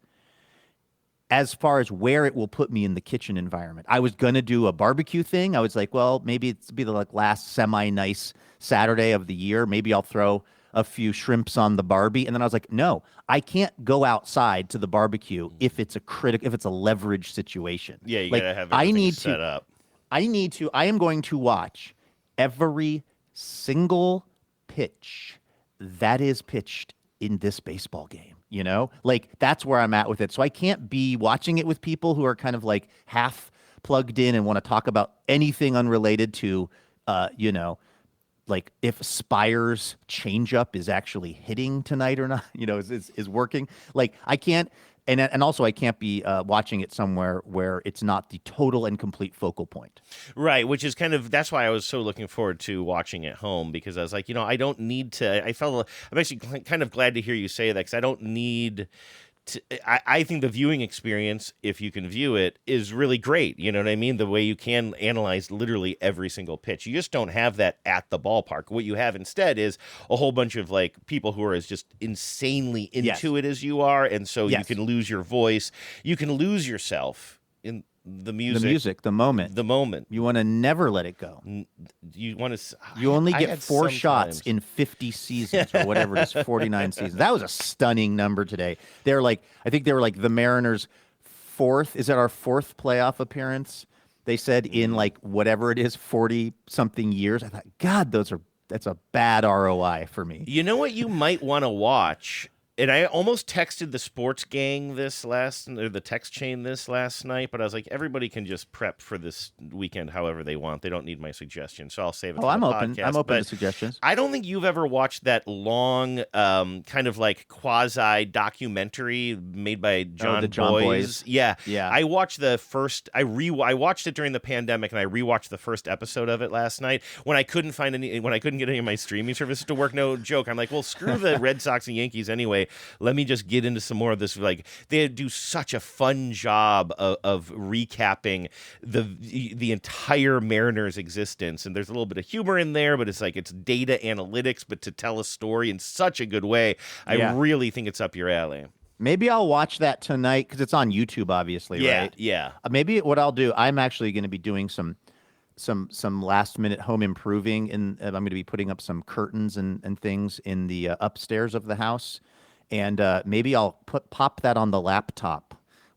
as far as where it will put me in the kitchen environment. I was going to do a barbecue thing. I was like, well, maybe it's be the last semi-nice Saturday of the year. Maybe I'll throw a few shrimps on the Barbie. And then I was like, no, I can't go outside to the barbecue if it's a leverage situation.
Yeah, you gotta have everything set up.
I am going to watch every single pitch that is pitched in this baseball game. That's where I'm at with it. So I can't be watching it with people who are kind of half plugged in and want to talk about anything unrelated to, if Spire's changeup is actually hitting tonight or not, is working. I can't, and also I can't be watching it somewhere where it's not the total and complete focal point.
Right, which is that's why I was so looking forward to watching at home, because I was like, I don't need to. I'm actually kind of glad to hear you say that, because I don't need to. I think the viewing experience, if you can view it, is really great. You know what I mean? The way you can analyze literally every single pitch. You just don't have that at the ballpark. What you have instead is a whole bunch of people who are as just insanely into it as you are, and so you can lose your voice. You can lose yourself in the music,
the moment. You want to never let it go.
You want to.
You only get 4 shots in 50 seasons or whatever it is, 49 seasons. That was a stunning number today. I think they were the Mariners' 4th. Is that our 4th playoff appearance? They said in whatever it is, 40 something years. I thought, God, that's a bad ROI for me.
You know what you might want to watch? And I almost texted the sports gang the text chain this last night, but I was like, everybody can just prep for this weekend however they want. They don't need my suggestion, so I'll save it for the podcast.
I'm open to suggestions.
I don't think you've ever watched that long kind of quasi-documentary made by John Boyes. Yeah. I watched the first. I watched it during the pandemic, and I rewatched the first episode of it last night when I couldn't get any of my streaming services to work. No joke. I'm like, well, screw the Red Sox and Yankees anyway. Let me just get into some more of this. They do such a fun job of recapping the entire Mariners existence, and there's a little bit of humor in there, but it's data analytics, but to tell a story in such a good way. I really think it's up your alley.
Maybe I'll watch that tonight because it's on YouTube, obviously, right?
Yeah.
Maybe what I'll do, I'm actually going to be doing some last minute home improving, and I'm going to be putting up some curtains and things in the upstairs of the house. And maybe I'll pop that on the laptop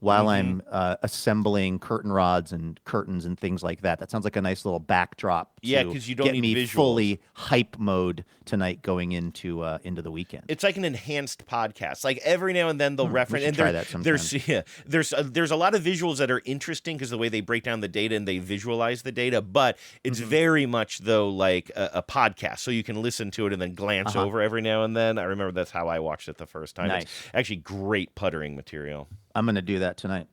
while I'm assembling curtain rods and curtains and things like that. That sounds like a nice little backdrop to
because you don't
get
need
me
visuals.
fully hype mode tonight going into the weekend.
It's like an enhanced podcast. Like every now and then they'll reference.
We should try that sometime.
There's a lot of visuals that are interesting because the way they break down the data and they visualize the data. But it's very much though like a podcast, so you can listen to it and then glance over every now and then. I remember that's how I watched it the first time.
Nice.
It's actually great puttering material.
I'm going to do that tonight.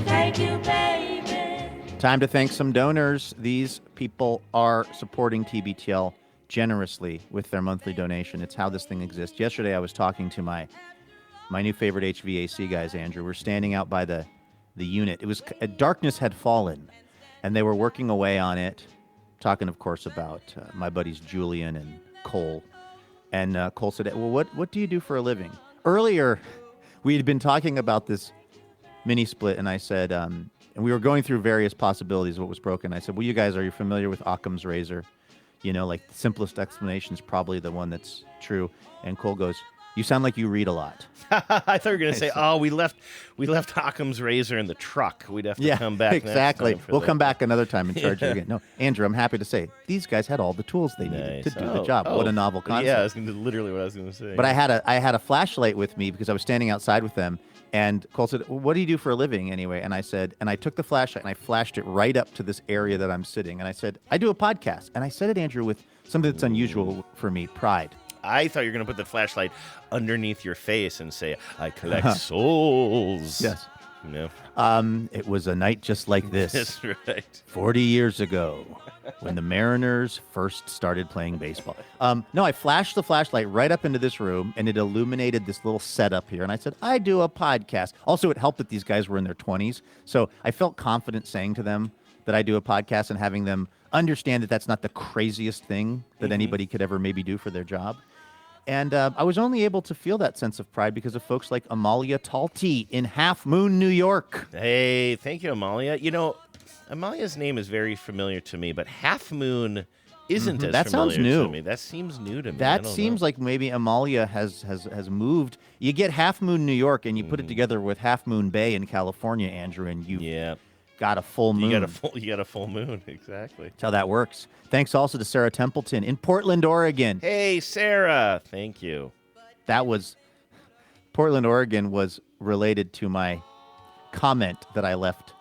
Thank you, baby.
Time to thank some donors. These people are supporting TBTL generously with their monthly donation. It's how this thing exists. Yesterday, I was talking to my new favorite HVAC guys, Andrew. We're standing out by the unit. It was darkness had fallen, and they were working away on it, talking, of course, about my buddies Julian and Cole. And Cole said, well, what do you do for a living? Earlier, we had been talking about this mini split, and I said, and we were going through various possibilities of what was broken. I said, well, you guys, are you familiar with Occam's razor? You know, like the simplest explanation is probably the one that's true. And Cole goes, you sound like you read a lot.
I thought you were going to say, we left Occam's razor in the truck. We'd have to come back
exactly.
next time
We'll come back another time and charge you again. No, Andrew, I'm happy to say these guys had all the tools they needed to do the job. What a novel concept.
Yeah, that's literally what I was going to say.
But I had a flashlight with me because I was standing outside with them. And Cole said, well, what do you do for a living anyway? And I said, and I took the flashlight and I flashed it right up to this area that I'm sitting. And I said, I do a podcast. And I said it, Andrew, with something that's unusual for me, pride.
I thought you were going to put the flashlight underneath your face and say, I collect souls.
Yes.
No.
It was a night just like this.
That's right.
40 years ago, when the Mariners first started playing baseball. No, I flashed the flashlight right up into this room, and it illuminated this little setup here. And I said, I do a podcast. Also, it helped that these guys were in their 20s. So I felt confident saying to them that I do a podcast and having them understand that that's not the craziest thing that anybody could ever maybe do for their job. And I was only able to feel that sense of pride because of folks like Amalia Talty in Half Moon, New York.
Hey, thank you, Amalia. You know, Amalia's name is very familiar to me, but Half Moon isn't as
that
familiar
sounds new.
to me. That seems new to me.
That seems like maybe Amalia has moved. You get Half Moon, New York, and you put it together with Half Moon Bay in California, Andrew, and you got a full moon.
You got a full moon, exactly.
That's how that works. Thanks also to Sarah Templeton in Portland, Oregon.
Hey, Sarah. Thank you.
Portland, Oregon was related to my comment that I left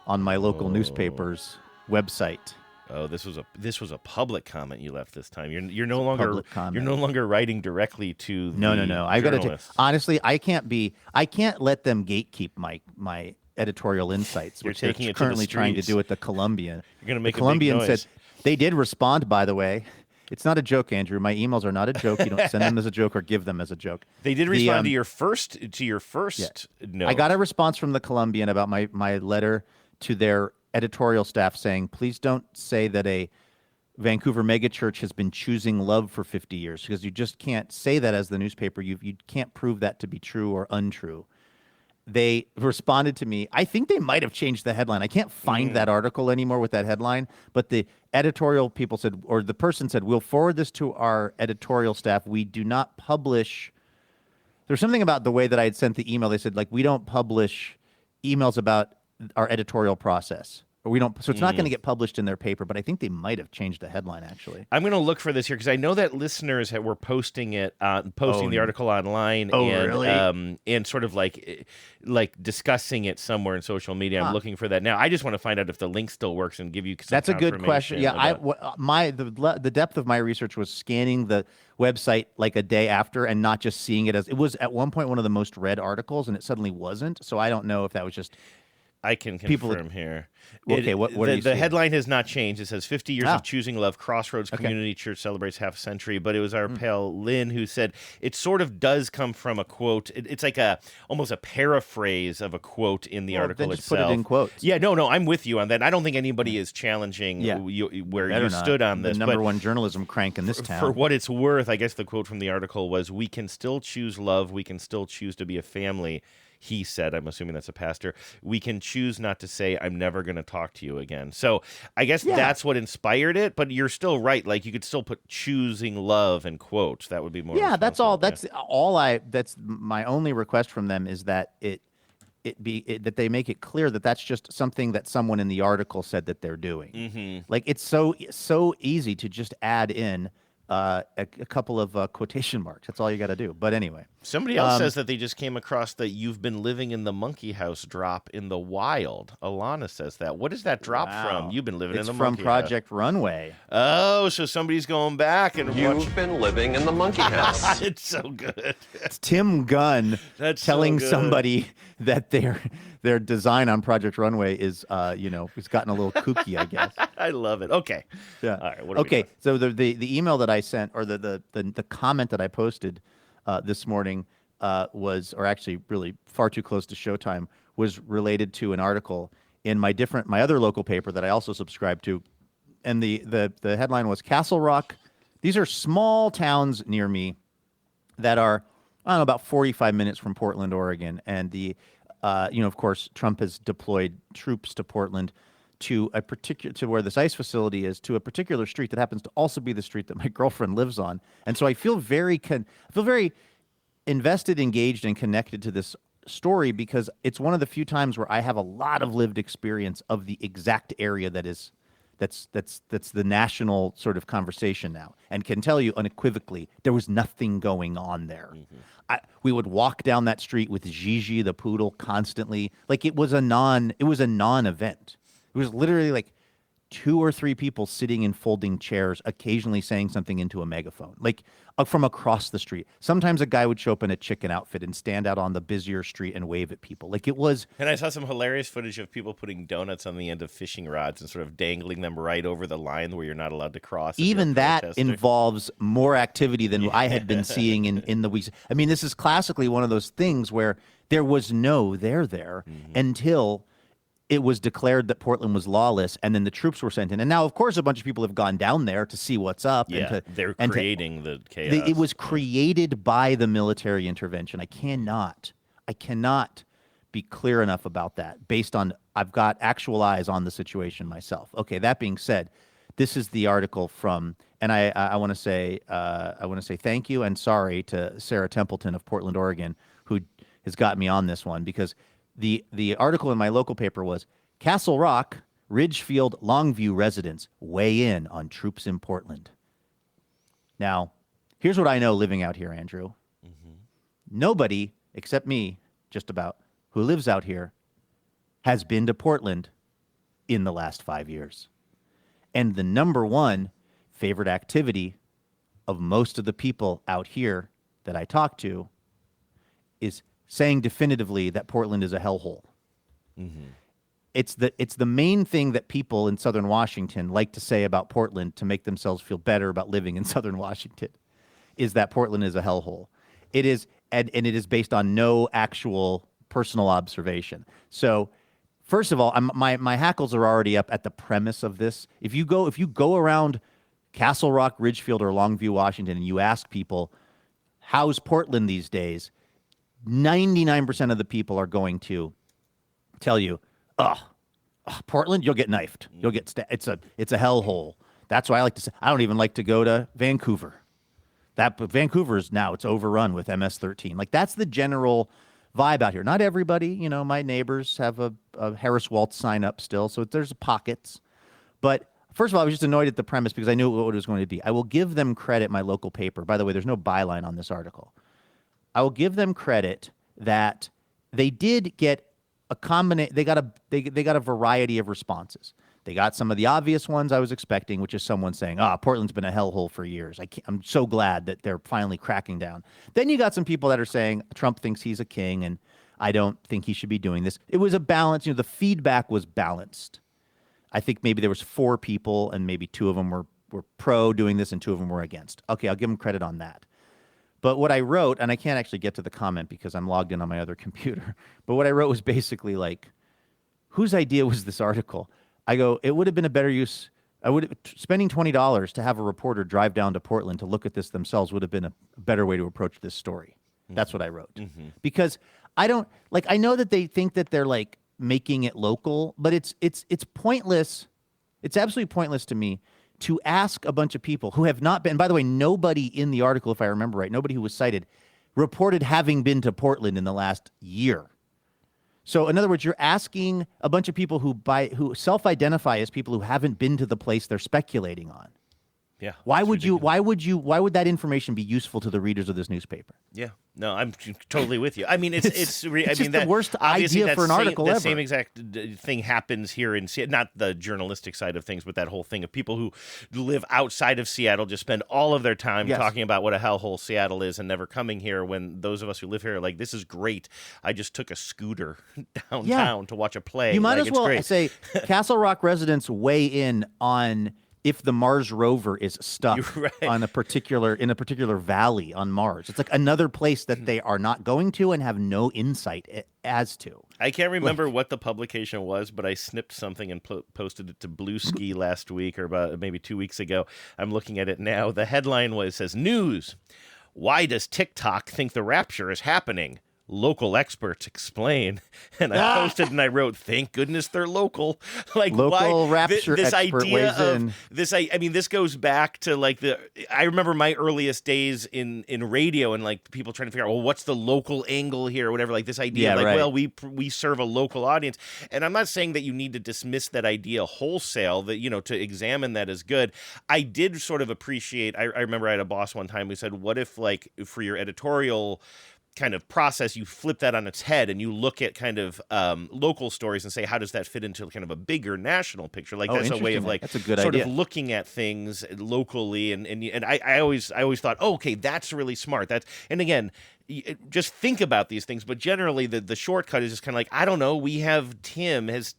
on my local newspaper's website.
Oh, this was a public comment you left this time. You're no longer writing directly to the
No. I got to honestly, I can't let them gatekeep my editorial insights, which they're currently trying to do at the Columbian.
You're going to make
the Columbian
a big noise.
said they did respond, by the way. It's not a joke, Andrew. My emails are not a joke. You don't send them as a joke or give them as a joke.
They did respond to your first note.
I got a response from the Columbian about my letter to their editorial staff saying, please don't say that a Vancouver megachurch has been choosing love for 50 years, because you just can't say that as the newspaper. You can't prove that to be true or untrue. They responded to me. I think they might have changed the headline. I can't find that article anymore with that headline, but the editorial people said, or the person said, we'll forward this to our editorial staff. We do not publish. There's something about the way that I had sent the email. They said, like, we don't publish emails about our editorial process. Or we don't, so it's not going to get published in their paper, but I think they might have changed the headline, actually.
I'm going to look for this here because I know that listeners were posting it, the article online, and sort of like discussing it somewhere in social media. I'm looking for that now. I just want to find out if the link still works and give you some
That's a good question. Yeah, the depth of my research was scanning the website like a day after and not just seeing it as it was at one point one of the most read articles, and it suddenly wasn't. So I don't know if that was just.
I can confirm here.
Okay, what are you
the
seeing?
headline has not changed. It says 50 years of choosing love. Crossroads Community Church celebrates half a century. But it was our pal Lynn who said it sort of does come from a quote. It's like almost a paraphrase of a quote in the article
then just
itself.
Put it in quotes.
Yeah, no, I'm with you on that. I don't think anybody is challenging where you stood on this.
The number one journalism crank in this town.
For what it's worth, I guess the quote from the article was, "We can still choose love. We can still choose to be a family. he said, I'm assuming that's a pastor, we can choose not to say, I'm never going to talk to you again. So I guess that's what inspired it, but you're still right. Like, you could still put choosing love in quotes. That would be more.
Yeah, that's all. That's my only request from them is that that they make it clear that that's just something that someone in the article said that they're doing.
Mm-hmm.
Like, it's so easy to just add in a couple of quotation marks. That's all you got to do. But anyway,
somebody else says that they just came across that you've been living in the monkey house drop in the wild. Alana says that. What is that drop from? You've been living in the monkey house.
It's from Project Runway.
Oh, so somebody's going back and
You've been living in the monkey house.
It's so good.
It's Tim Gunn telling somebody that their design on Project Runway is, it's gotten a little kooky, I guess.
I love it. Okay.
Yeah.
All right. What are we doing?
So the email that I sent, or the comment that I posted this morning was, or actually really far too close to showtime, was related to an article in my other local paper that I also subscribe to, and the headline was Castle Rock. These are small towns near me that are, I don't know, about 45 minutes from Portland, Oregon, and of course, Trump has deployed troops to Portland to where this ICE facility is, to a particular street that happens to also be the street that my girlfriend lives on. And so I feel very invested, engaged, and connected to this story because it's one of the few times where I have a lot of lived experience of the exact area that's the national sort of conversation now, and can tell you unequivocally there was nothing going on there. Mm-hmm. We would walk down that street with Gigi the poodle constantly, like it was a non-event. It was literally like 2 or 3 people sitting in folding chairs, occasionally saying something into a megaphone, like from across the street. Sometimes a guy would show up in a chicken outfit and stand out on the busier street and wave at people. Like it was.
And I saw some hilarious footage of people putting donuts on the end of fishing rods and sort of dangling them right over the line where you're not allowed to cross.
Even that involves more activity than I had been seeing in the weeks. I mean, this is classically one of those things where there was no there until it was declared that Portland was lawless, and then the troops were sent in. And now, of course, a bunch of people have gone down there to see what's up.
Yeah, they're creating the chaos.
It was created by the military intervention. I cannot be clear enough about that based on I've got actual eyes on the situation myself. Okay, that being said, this is the article from, and I want to say thank you and sorry to Sarah Templeton of Portland, Oregon, who has got me on this one, because the article in my local paper was Castle Rock, Ridgefield, Longview residents weigh in on troops in Portland. Now, here's what I know living out here, Andrew. Mm-hmm. Nobody except me, just about, who lives out here has been to Portland in the last 5 years. And the number one favorite activity of most of the people out here that I talk to is saying definitively that Portland is a hellhole. Mm-hmm. It's the main thing that people in Southern Washington like to say about Portland to make themselves feel better about living in Southern Washington, is that Portland is a hellhole. It is, and it is based on no actual personal observation. So, first of all, my hackles are already up at the premise of this. If you go around Castle Rock, Ridgefield, or Longview, Washington, and you ask people, how's Portland these days? 99% of the people are going to tell you, Portland, you'll get knifed. You'll get it's a hellhole. That's why I like to say I don't even like to go to Vancouver. Vancouver is now it's overrun with MS-13. Like that's the general vibe out here. Not everybody, my neighbors have a Harris Waltz sign up still, so there's pockets. But first of all, I was just annoyed at the premise because I knew what it was going to be. I will give them credit, my local paper. By the way, there's no byline on this article. I will give them credit that they did get a combination. They got a variety of responses. They got some of the obvious ones I was expecting, which is someone saying, Portland's been a hellhole for years. I'm so glad that they're finally cracking down. Then you got some people that are saying Trump thinks he's a king and I don't think he should be doing this. It was a balance. The feedback was balanced. I think maybe there was 4 people and maybe 2 of them were pro doing this and 2 of them were against. Okay, I'll give them credit on that. But what I wrote, and I can't actually get to the comment because I'm logged in on my other computer, but what I wrote was basically like, whose idea was this article? I go, it would have been a better use. Spending $20 to have a reporter drive down to Portland to look at this themselves would have been a better way to approach this story. Mm-hmm. That's what I wrote. Mm-hmm. Because I don't like. I know that they think that they're like making it local, but it's pointless. It's absolutely pointless to me to ask a bunch of people who have not been. By the way, nobody in the article, if I remember right, nobody who was cited reported having been to Portland in the last year. So, in other words, you're asking a bunch of people who self-identify as people who haven't been to the place they're speculating on.
Yeah.
Why would that information be useful to the readers of this newspaper?
Yeah. No, I'm totally with you. I mean, it's
just the worst idea for an article
ever. The
ever.
same exact thing happens here in Seattle. Not the journalistic side of things, but that whole thing of people who live outside of Seattle just spend all of their time talking about what a hellhole Seattle is and never coming here, when those of us who live here are like, this is great. I just took a scooter downtown to watch a play.
You might as well say Castle Rock residents weigh in on if the Mars rover is stuck in a particular valley on Mars. It's like another place that they are not going to and have no insight as to.
I can't remember what the publication was, but I snipped something and posted it to Blue Ski last week, or about maybe 2 weeks ago. I'm looking at it now. The headline says, "News. Why does TikTok think the rapture is happening? Local experts explain." And I posted and I wrote, "Thank goodness they're local." Like,
local
why
rapture
this
expert
idea
weighs
of
in.
this? I mean, this goes back to like I remember my earliest days in radio, and like people trying to figure out, well, what's the local angle here or whatever. Like this idea, well, we serve a local audience, and I'm not saying that you need to dismiss that idea wholesale. That to examine that is good. I did sort of appreciate. I remember I had a boss one time who said, "What if like for your editorial kind of process, you flip that on its head and you look at kind of local stories and say, how does that fit into kind of a bigger national picture?" Like that's a way of like
that's a good
sort
idea.
of looking at things locally. And I always thought, oh, okay, that's really smart. And again, just think about these things, but generally the shortcut is just kind of like, I don't know, we have Tim's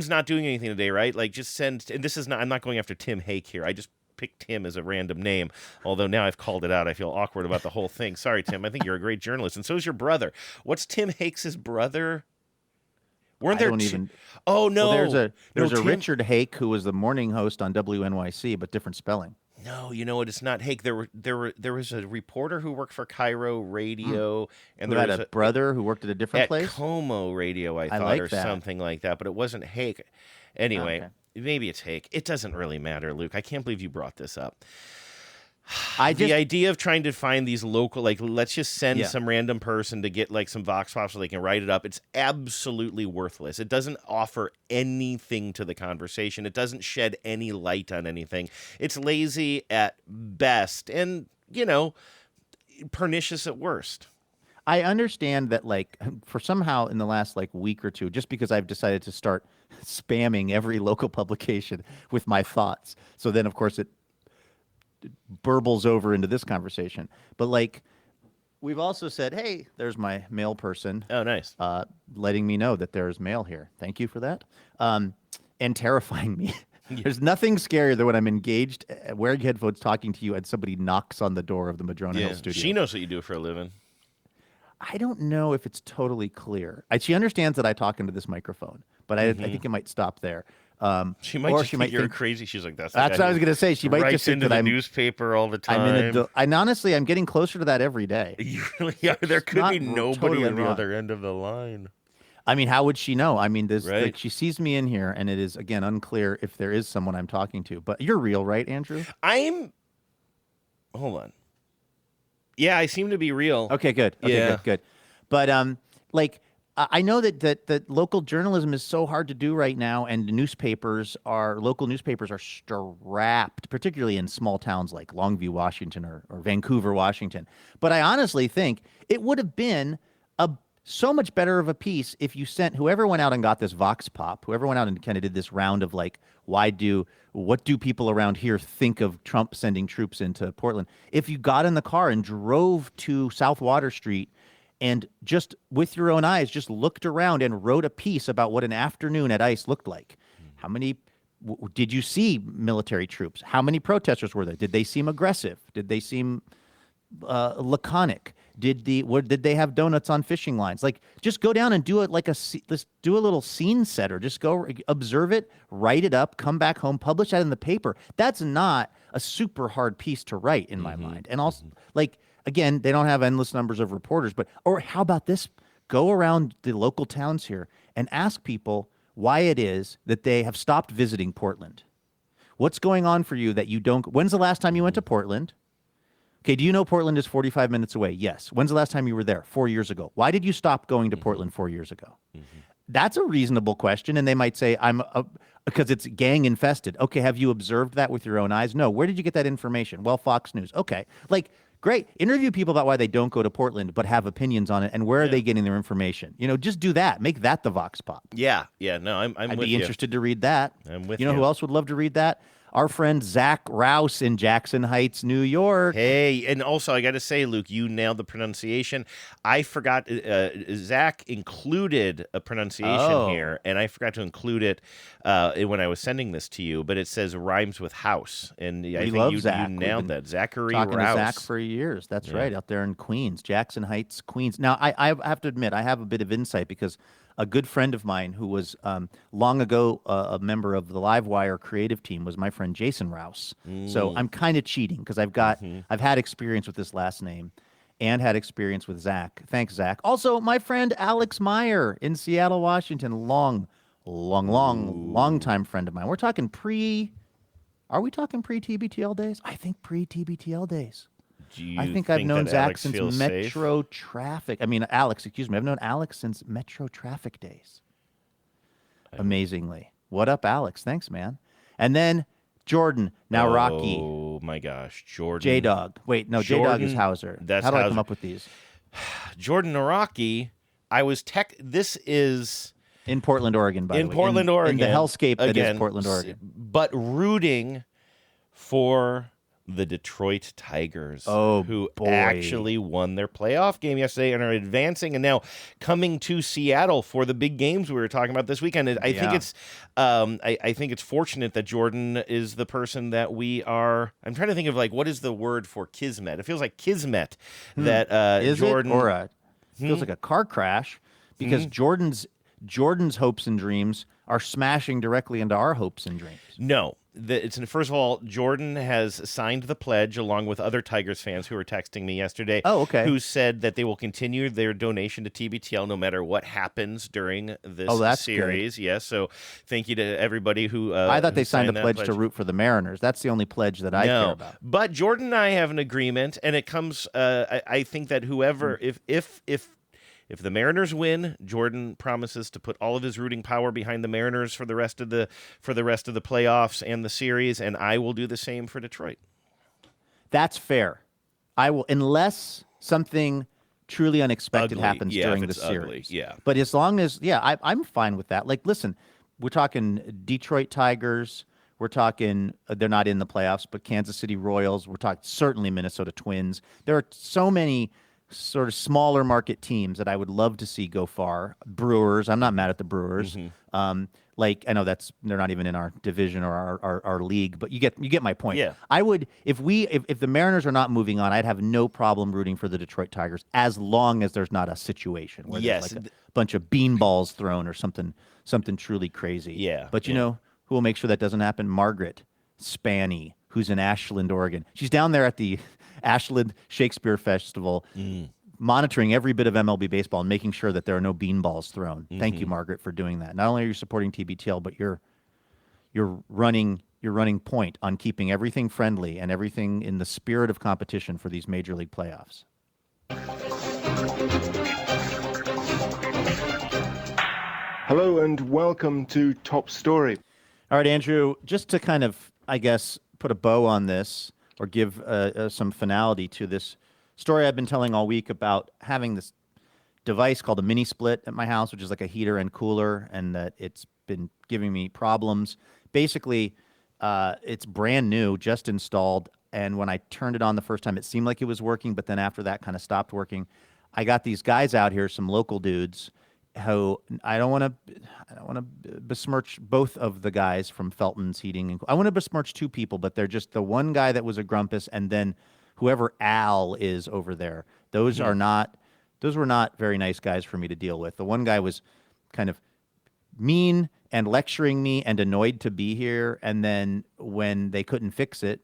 not doing anything today, right? Like just send, and this is not, I'm not going after Tim Hake here. I just picked Tim as a random name, although now I've called it out. I feel awkward about the whole thing. Sorry, Tim. I think you're a great journalist, and so is your brother. What's Tim Hakes' brother? Weren't there? Oh no,
well, there's a Richard Hake who was the morning host on WNYC, but different spelling.
No, you know what? It's not Hake. There was a reporter who worked for Cairo Radio, and
there
had
was a brother who worked at a different place.
Como Radio, I thought, or something like that. But it wasn't Hake. Anyway. Okay. Maybe it's Hake. It doesn't really matter, Luke. I can't believe you brought this up. The idea of trying to find these local, like, let's just send some random person to get like some vox pop so they can write it up. It's absolutely worthless. It doesn't offer anything to the conversation. It doesn't shed any light on anything. It's lazy at best and, pernicious at worst.
I understand that, like, for somehow in the last like week or two, just because I've decided to start spamming every local publication with my thoughts. So then, of course, it burbles over into this conversation. But like, we've also said, hey, there's my mail person.
Oh, nice.
Letting me know that there's mail here. Thank you for that. And terrifying me. There's nothing scarier than when I'm engaged, wearing headphones, talking to you, and somebody knocks on the door of the Madrona Hill studio.
She knows what you do for a living.
I don't know if it's totally clear. She understands that I talk into this microphone, but I think it might stop there.
She might just think you're crazy. She's like, that's
what I was going to say. She might just think
into
that
the newspaper all the time.
And honestly, I'm getting closer to that every day.
You really are. There could be nobody on the other end of the line.
I mean, how would she know? I mean,
right.
She sees me in here, and it is, again, unclear if there is someone I'm talking to. But you're real, right, Andrew?
Hold on. Yeah, I seem to be real.
Okay, good. Okay, good. But I know that local journalism is so hard to do right now, and local newspapers are strapped, particularly in small towns like Longview, Washington, or Vancouver, Washington. But I honestly think it would have been so much better of a piece if you sent whoever went out and got this vox pop, whoever went out and kind of did this round of like, what do people around here think of Trump sending troops into Portland? If you got in the car and drove to South Water Street and just with your own eyes, just looked around and wrote a piece about what an afternoon at ICE looked like. How many did you see military troops? How many protesters were there? Did they seem aggressive? Did they seem laconic? Did they have donuts on fishing lines? Like, just go down and do it like let's do a little scene setter. Just go observe it, write it up, come back home, publish that in the paper. That's not a super hard piece to write in my mind. And also, like, again, they don't have endless numbers of reporters, or how about this go around the local towns here and ask people why it is that they have stopped visiting Portland. What's going on for you that you don't? When's the last time you went to Portland? Okay, do you know Portland is 45 minutes away? Yes. When's the last time you were there? 4 years ago. Why did you stop going to Portland 4 years ago? That's a reasonable question, and they might say, because it's gang infested. Okay, have you observed that with your own eyes? No. Where did you get that information? Well, Fox News. Okay, like, great. Interview people about why they don't go to Portland, but have opinions on it, and where are they getting their information? Just do that. Make that the Vox Pop.
Yeah. No,
I'd
with
be
you.
interested to read that.
I'm with
you. Know who else would love to read that? Our friend Zach Rouse in Jackson Heights, New York.
Hey, and also I got to say, Luke, you nailed the pronunciation. I forgot, Zach included a pronunciation here, and I forgot to include it when I was sending this to you, but it says rhymes with house, and I think you nailed that. Zachary
talking
Rouse.
To Zach for years. That's right, out there in Queens, Jackson Heights, Queens. Now, I have to admit, I have a bit of insight because a good friend of mine who was long ago a member of the Livewire creative team was my friend Jason Rouse. So I'm kind of cheating because I've had experience with this last name and had experience with Zach. Thanks, Zach. Also, my friend Alex Meyer in Seattle, Washington. Long time friend of mine. We're talking are we talking pre-TBTL days? I think pre-TBTL days. I think I've known Zach since Metro Traffic. Alex, excuse me. I've known Alex since Metro Traffic days. Amazingly. What up, Alex? Thanks, man. And then Jordan, now Rocky.
Oh, my gosh. Jordan.
J-Dog. Wait, no, J-Dog is Hauser.
That's
How do
Hauser.
I come up with these?
Jordan Naraki, this is...
In Portland, Oregon, by the way.
In Portland, Oregon.
In the hellscape that is Portland, Oregon.
But rooting for the Detroit Tigers, who actually won their playoff game yesterday and are advancing, and now coming to Seattle for the big games we were talking about this weekend. I think it's fortunate that Jordan is the person that we are. I'm trying to think of what is the word for kismet. It feels like kismet that
is
Jordan
it? Or feels like a car crash because Jordan's hopes and dreams are smashing directly into our hopes and dreams.
No. First of all, Jordan has signed the pledge along with other Tigers fans who were texting me yesterday.
Oh, okay.
Who said that they will continue their donation to TBTL no matter what happens during this series.
Good.
Yes, so thank you to everybody who.
I thought they signed a pledge to root for the Mariners. That's the only pledge that I care about.
But Jordan and I have an agreement, and it comes. I think that whoever, if the Mariners win, Jordan promises to put all of his rooting power behind the Mariners for the rest of the playoffs and the series, and I will do the same for Detroit.
That's fair. I will, unless something truly unexpected happens during the series. But as long as, I'm fine with that. Listen, we're talking Detroit Tigers. We're talking, they're not in the playoffs, but Kansas City Royals. We're talking certainly Minnesota Twins. There are so many sort of smaller market teams that I would love to see go far. Brewers, I'm not mad at the Brewers. I know they're not even in our division or our league, but you get my point.
Yeah.
I would if the Mariners are not moving on, I'd have no problem rooting for the Detroit Tigers as long as there's not a situation where there's a bunch of beanballs thrown or something truly crazy.
Yeah.
But you know who will make sure that doesn't happen? Margaret Spanny, who's in Ashland, Oregon. She's down there at the Ashland Shakespeare Festival, monitoring every bit of MLB baseball and making sure that there are no beanballs thrown. Thank you, Margaret, for doing that. Not only are you supporting TBTL, but you're running point on keeping everything friendly and everything in the spirit of competition for these major league playoffs.
Hello and welcome to Top Story.
All right, Andrew, just to kind of, I guess, put a bow on this or give some finality to this story I've been telling all week about having this device called a mini split at my house, which is like a heater and cooler, and that it's been giving me problems. Basically, it's brand new, just installed, and when I turned it on the first time, it seemed like it was working, but then after that kind of stopped working. I got these guys out here, some local dudes, who I don't want to besmirch both of the guys from Felton's Heating. I want to besmirch two people, but they're just the one guy that was a grumpus, and then whoever Al is over there. Those were not very nice guys for me to deal with. The one guy was kind of mean and lecturing me and annoyed to be here, and then when they couldn't fix it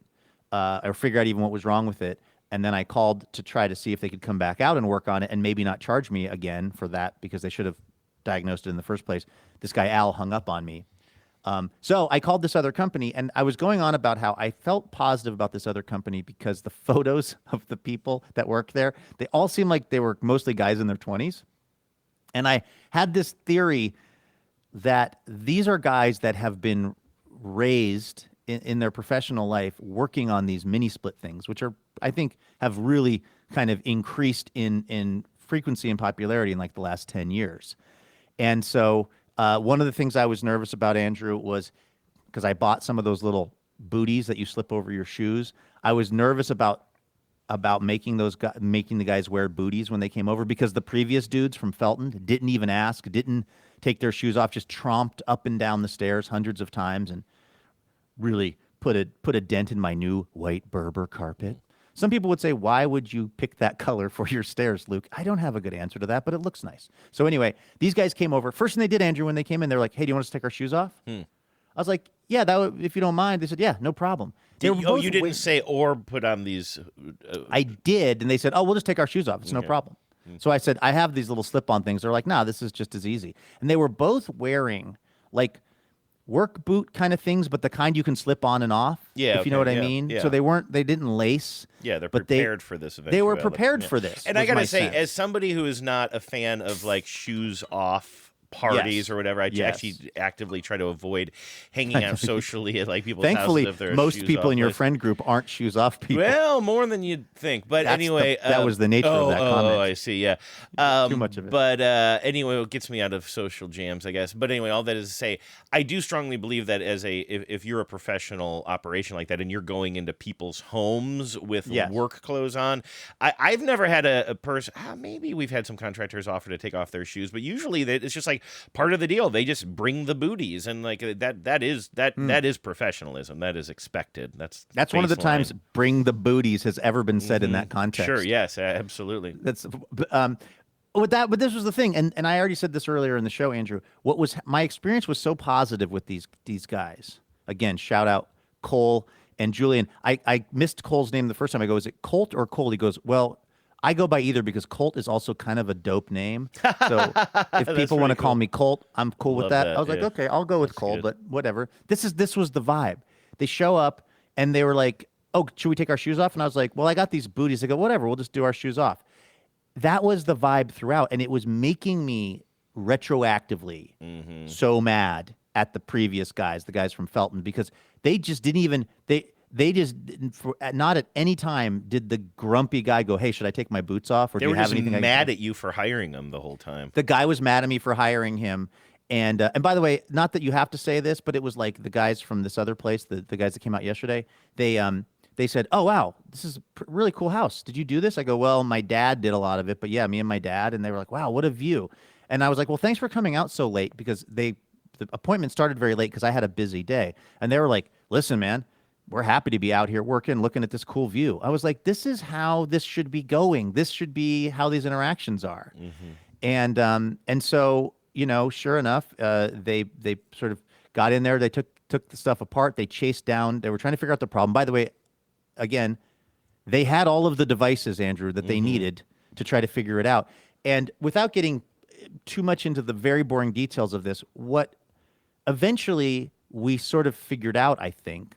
or figure out even what was wrong with it, And then I called to try to see if they could come back out and work on it and maybe not charge me again for that because they should have diagnosed it in the first place. This guy, Al, hung up on me. So I called this other company, and I was going on about how I felt positive about this other company because the photos of the people that worked there, they all seemed like they were mostly guys in their 20s. And I had this theory that these are guys that have been raised in their professional life working on these mini split things, which are, I think, have really kind of increased in frequency and popularity in like the last 10 years. And so one of the things I was nervous about, Andrew, was because I bought some of those little booties that you slip over your shoes. I was nervous about making the guys wear booties when they came over because the previous dudes from Felton didn't even ask, didn't take their shoes off, just tromped up and down the stairs hundreds of times and really put a dent in my new white Berber carpet. Some people would say, why would you pick that color for your stairs, Luke? I don't have a good answer to that, but it looks nice. So anyway, these guys came over. First thing they did, Andrew, when they came in, they're like, hey, do you want us to take our shoes off? I was like, yeah, if you don't mind. They said, yeah, no problem.
You didn't say or put on these.
I did, and they said, oh, we'll just take our shoes off. It's no problem. So I said, I have these little slip-on things. They're like, nah, this is just as easy. And they were both wearing like work boot kind of things, but the kind you can slip on and off.
Yeah,
if you know what I mean.
Yeah.
So they didn't lace.
Yeah, they're prepared for this eventuality.
They were prepared for this.
And I gotta say, as somebody who is not a fan of like shoes off parties or whatever, I actually actively try to avoid hanging out socially at like people's
Thankfully,
houses. Thankfully,
most people in your friend group aren't shoes off people.
Well, more than you'd think. But anyway,
that was the nature of that comment.
Oh, I see. Yeah,
too much of it.
But anyway, it gets me out of social jams, I guess. But anyway, all that is to say, I do strongly believe that if you're a professional operation like that and you're going into people's homes with work clothes on, I've never had a person. Maybe we've had some contractors offer to take off their shoes, but usually it's just like part of the deal. They just bring the booties, and like that is professionalism. That is expected. That's
one of the times "bring the booties" has ever been said in that context.
Sure, yes, absolutely.
That's but this was the thing, and I already said this earlier in the show, Andrew. What was my experience was so positive with these guys. Again, shout out Cole and Julian. I missed Cole's name the first time. I go, is it Colt or Cole? He goes, well, I go by either because Colt is also kind of a dope name. So if people want to call me Colt, I'm cool with that. I was like, okay, I'll go with Cole, but whatever. This was the vibe. They show up and they were like, oh, should we take our shoes off? And I was like, well, I got these booties. They go, whatever, we'll just do our shoes off. That was the vibe throughout, and it was making me retroactively so mad at the previous guys, the guys from Felton, because they just didn't even they just not at any time did the grumpy guy go, hey, should I take my boots off? Or
they
do
were
you have
just
anything
mad at you for hiring them the whole time.
The guy was mad at me for hiring him. And by the way, not that you have to say this, but it was like the guys from this other place, the guys that came out yesterday, they said, oh, wow, this is a really cool house. Did you do this? I go, well, my dad did a lot of it, but yeah, me and my dad. And they were like, wow, what a view. And I was like, well, thanks for coming out so late, because the appointment started very late because I had a busy day. And they were like, listen, man, we're happy to be out here working, looking at this cool view. I was like, this is how this should be going. This should be how these interactions are. And so, you know, sure enough, they sort of got in there. They took the stuff apart. They chased down. They were trying to figure out the problem. By the way, again, they had all of the devices, Andrew, that they needed to try to figure it out. And without getting too much into the very boring details of this, what eventually we sort of figured out, I think,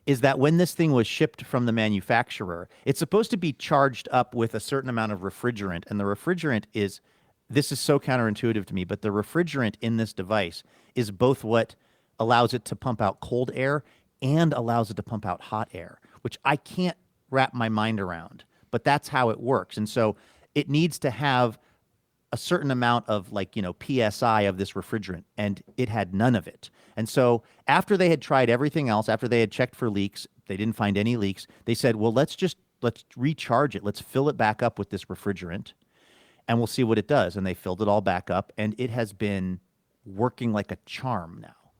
is that when this thing was shipped from the manufacturer, it's supposed to be charged up with a certain amount of refrigerant. And the refrigerant is, this is so counterintuitive to me, but the refrigerant in this device is both what allows it to pump out cold air and allows it to pump out hot air, which I can't wrap my mind around, but that's how it works. And so it needs to have a certain amount of, like, you know, PSI of this refrigerant, and it had none of it. And so after they had tried everything else, after they had checked for leaks, they didn't find any leaks. They said, well, let's recharge it. Let's fill it back up with this refrigerant, and we'll see what it does. And they filled it all back up, and it has been working like a charm now.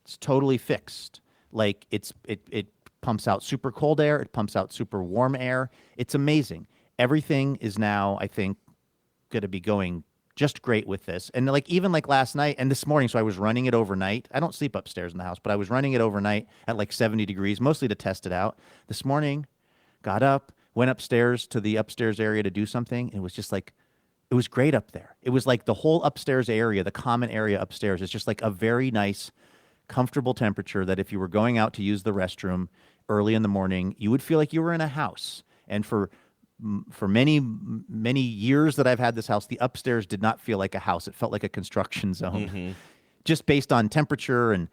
It's totally fixed. Like, it pumps out super cold air. It pumps out super warm air. It's amazing. Everything is now, I think, going to be going just great with this. And like, even like last night and this morning, so I was running it overnight. I don't sleep upstairs in the house, but I was running it overnight at like 70 degrees, mostly to test it out. This morning, got up, went upstairs to the upstairs area to do something. And it was just like, it was great up there. It was like the whole upstairs area, the common area upstairs is just like a very nice, comfortable temperature that if you were going out to use the restroom early in the morning, you would feel like you were in a house. And for many, many years that I've had this house, the upstairs did not feel like a house. It felt like a construction zone, just based on temperature and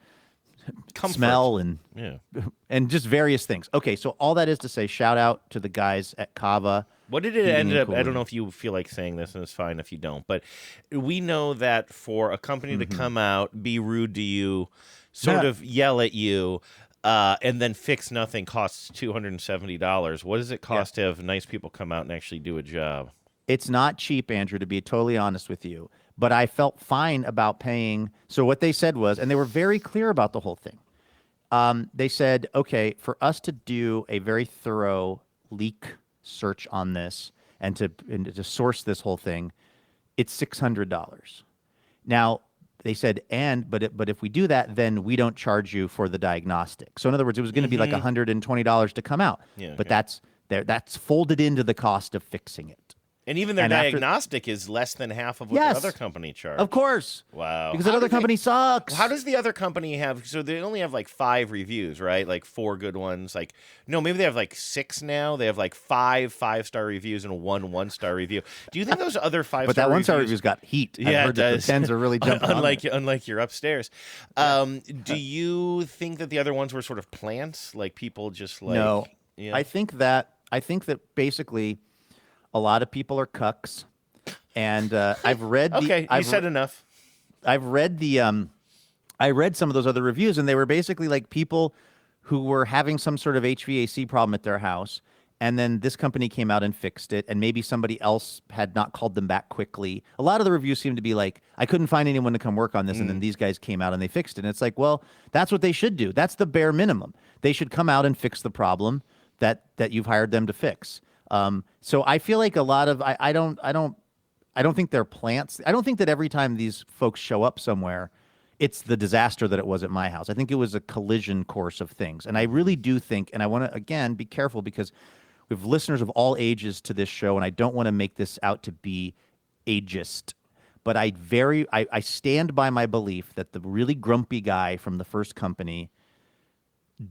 comfort.
Smell and just various things. Okay, so all that is to say, shout out to the guys at Kava.
What did it end up? I don't know if you feel like saying this, and it's fine if you don't. But we know that for a company to come out, be rude to you, sort of yell at you, and then fix nothing costs $270. What does it cost to have nice people come out and actually do a job?
It's not cheap, Andrew, to be totally honest with you. But I felt fine about paying. So what they said was, and they were very clear about the whole thing. They said, okay, for us to do a very thorough leak search on this and to source this whole thing, it's $600. Now, they said, but if we do that, then we don't charge you for the diagnostic. So in other words, it was going to be like $120 to come out. Yeah, but that's folded into the cost of fixing it.
And even their diagnostic is less than half of what the other company charged.
Of course.
Wow.
Because that other company sucks.
How does the other company have... So they only have like 5 reviews, right? Like 4 good ones. Like, no, maybe they have like 6 now. They have like 5 5-star reviews and 1 1-star review. Do you think those other 5-star
But that 1-star review's got heat.
Yeah,
I've heard that the 10s are really jumping
unlike your upstairs. Do you think that the other ones were sort of plants? Like people just like...
No.
Yeah.
I think that basically... A lot of people are cucks, and I've read.
You said enough.
I've read I read some of those other reviews, and they were basically like people who were having some sort of HVAC problem at their house, and then this company came out and fixed it, and maybe somebody else had not called them back quickly. A lot of the reviews seem to be like, I couldn't find anyone to come work on this, and then these guys came out and they fixed it. And it's like, well, that's what they should do. That's the bare minimum. They should come out and fix the problem that you've hired them to fix. So I feel like a lot of I don't think they're plants. I don't think that every time these folks show up somewhere, it's the disaster that it was at my house. I think it was a collision course of things. And I really do think, and I want to again be careful because we have listeners of all ages to this show, and I don't want to make this out to be ageist. But I stand by my belief that the really grumpy guy from the first company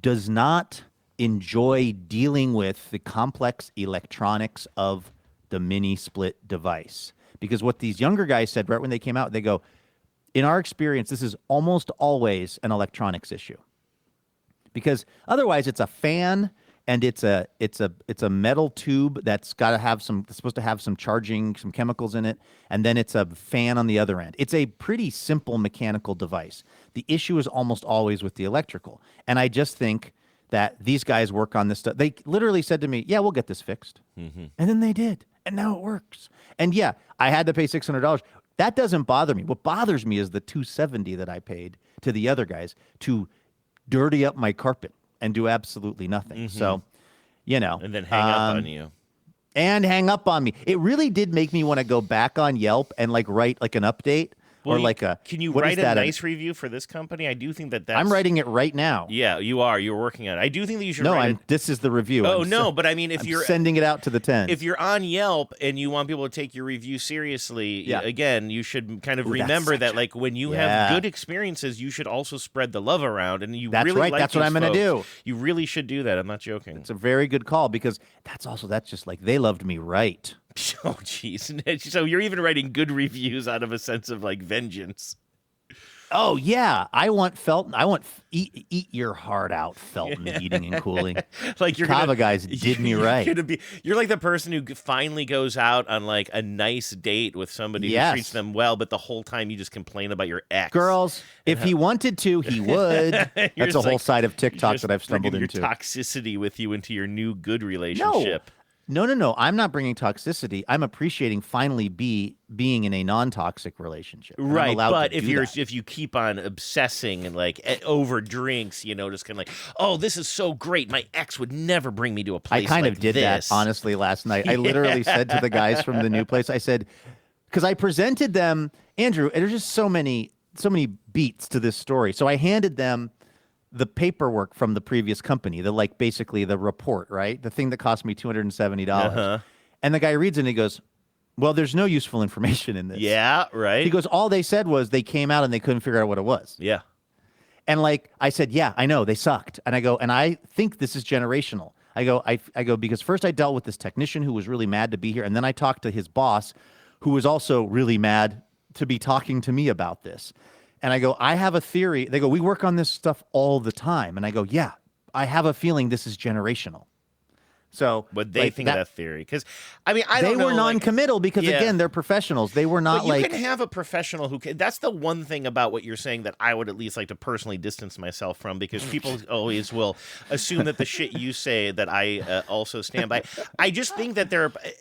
does not enjoy dealing with the complex electronics of the mini split device. Because what these younger guys said right when they came out, they go, in our experience, this is almost always an electronics issue. Because otherwise it's a fan and it's a metal tube that's supposed to have some charging, some chemicals in it, and then it's a fan on the other end. It's a pretty simple mechanical device. The issue is almost always with the electrical. And I just think that these guys work on this stuff. They literally said to me, yeah, we'll get this fixed. Mm-hmm. And then they did. And now it works. And yeah, I had to pay $600. That doesn't bother me. What bothers me is the $270 that I paid to the other guys to dirty up my carpet and do absolutely nothing. Mm-hmm. So,
And then hang up on you.
And hang up on me. It really did make me want to go back on Yelp and write like an update. Well,
can you write a nice review for this company? I do think that's...
I'm writing it right now.
Yeah, you are. You're working on it. I do think that you should
this is the review.
But I mean, if you're
sending it out to the 10.
If you're on Yelp and you want people to take your review seriously, again, you should kind of remember that like when you have good experiences, you should also spread the love around. And
that's
really
right.
Like
that's what I'm going to do.
You really should do that. I'm not joking.
It's a very good call because that's just like they loved me right.
Oh, jeez. So you're even writing good reviews out of a sense of like vengeance.
Oh yeah, I want eat your heart out, Felton, heating and cooling.
Like your
Kava guys did me right.
You're like the person who finally goes out on like a nice date with somebody who treats them well, but the whole time you just complain about your ex.
Girls, if he wanted to, he would. That's a whole side of TikTok that I've stumbled into.
Your toxicity with you into your new good relationship.
No. I'm not bringing toxicity. I'm appreciating finally being in a non-toxic relationship.
Right, but if you keep on obsessing and like over drinks, just kind of like, oh, this is so great. My ex would never bring me to a place.
I kind
like
of did
this.
That honestly last night. I literally said to the guys from the new place, I said, because I presented them, Andrew, and there's just so many beats to this story. So I handed them the paperwork from the previous company, basically the report, right? The thing that cost me $270.
Uh-huh.
And the guy reads it and he goes, well, there's no useful information in this.
Yeah, right.
He goes, all they said was they came out and they couldn't figure out what it was.
Yeah.
And I said, yeah, I know, they sucked. And I go, and I think this is generational. I go, because first I dealt with this technician who was really mad to be here. And then I talked to his boss, who was also really mad to be talking to me about this. And I go, I have a theory. They go, we work on this stuff all the time. And I go, yeah, I have a feeling this is generational. So
what they think of that theory? Because I mean, I
they
don't know.
They were non-committal because again, they're professionals. They were not
but you can have a professional who can. That's the one thing about what you're saying that I would at least like to personally distance myself from, because people always will assume that the shit you say that I also stand by. I just think that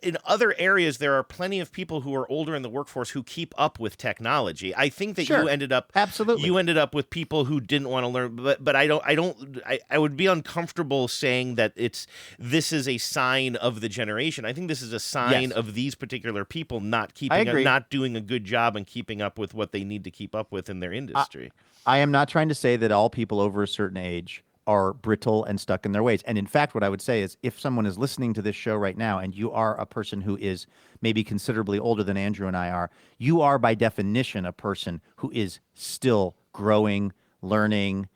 in other areas there are plenty of people who are older in the workforce who keep up with technology. I think that you ended up with people who didn't want to learn, but I would be uncomfortable saying that this is a sign of the generation. I think this is a sign of these particular people not doing a good job and keeping up with what they need to keep up with in their industry.
I am not trying to say that all people over a certain age are brittle and stuck in their ways. And in fact, what I would say is if someone is listening to this show right now and you are a person who is maybe considerably older than Andrew and I are, you are by definition a person who is still growing, learning,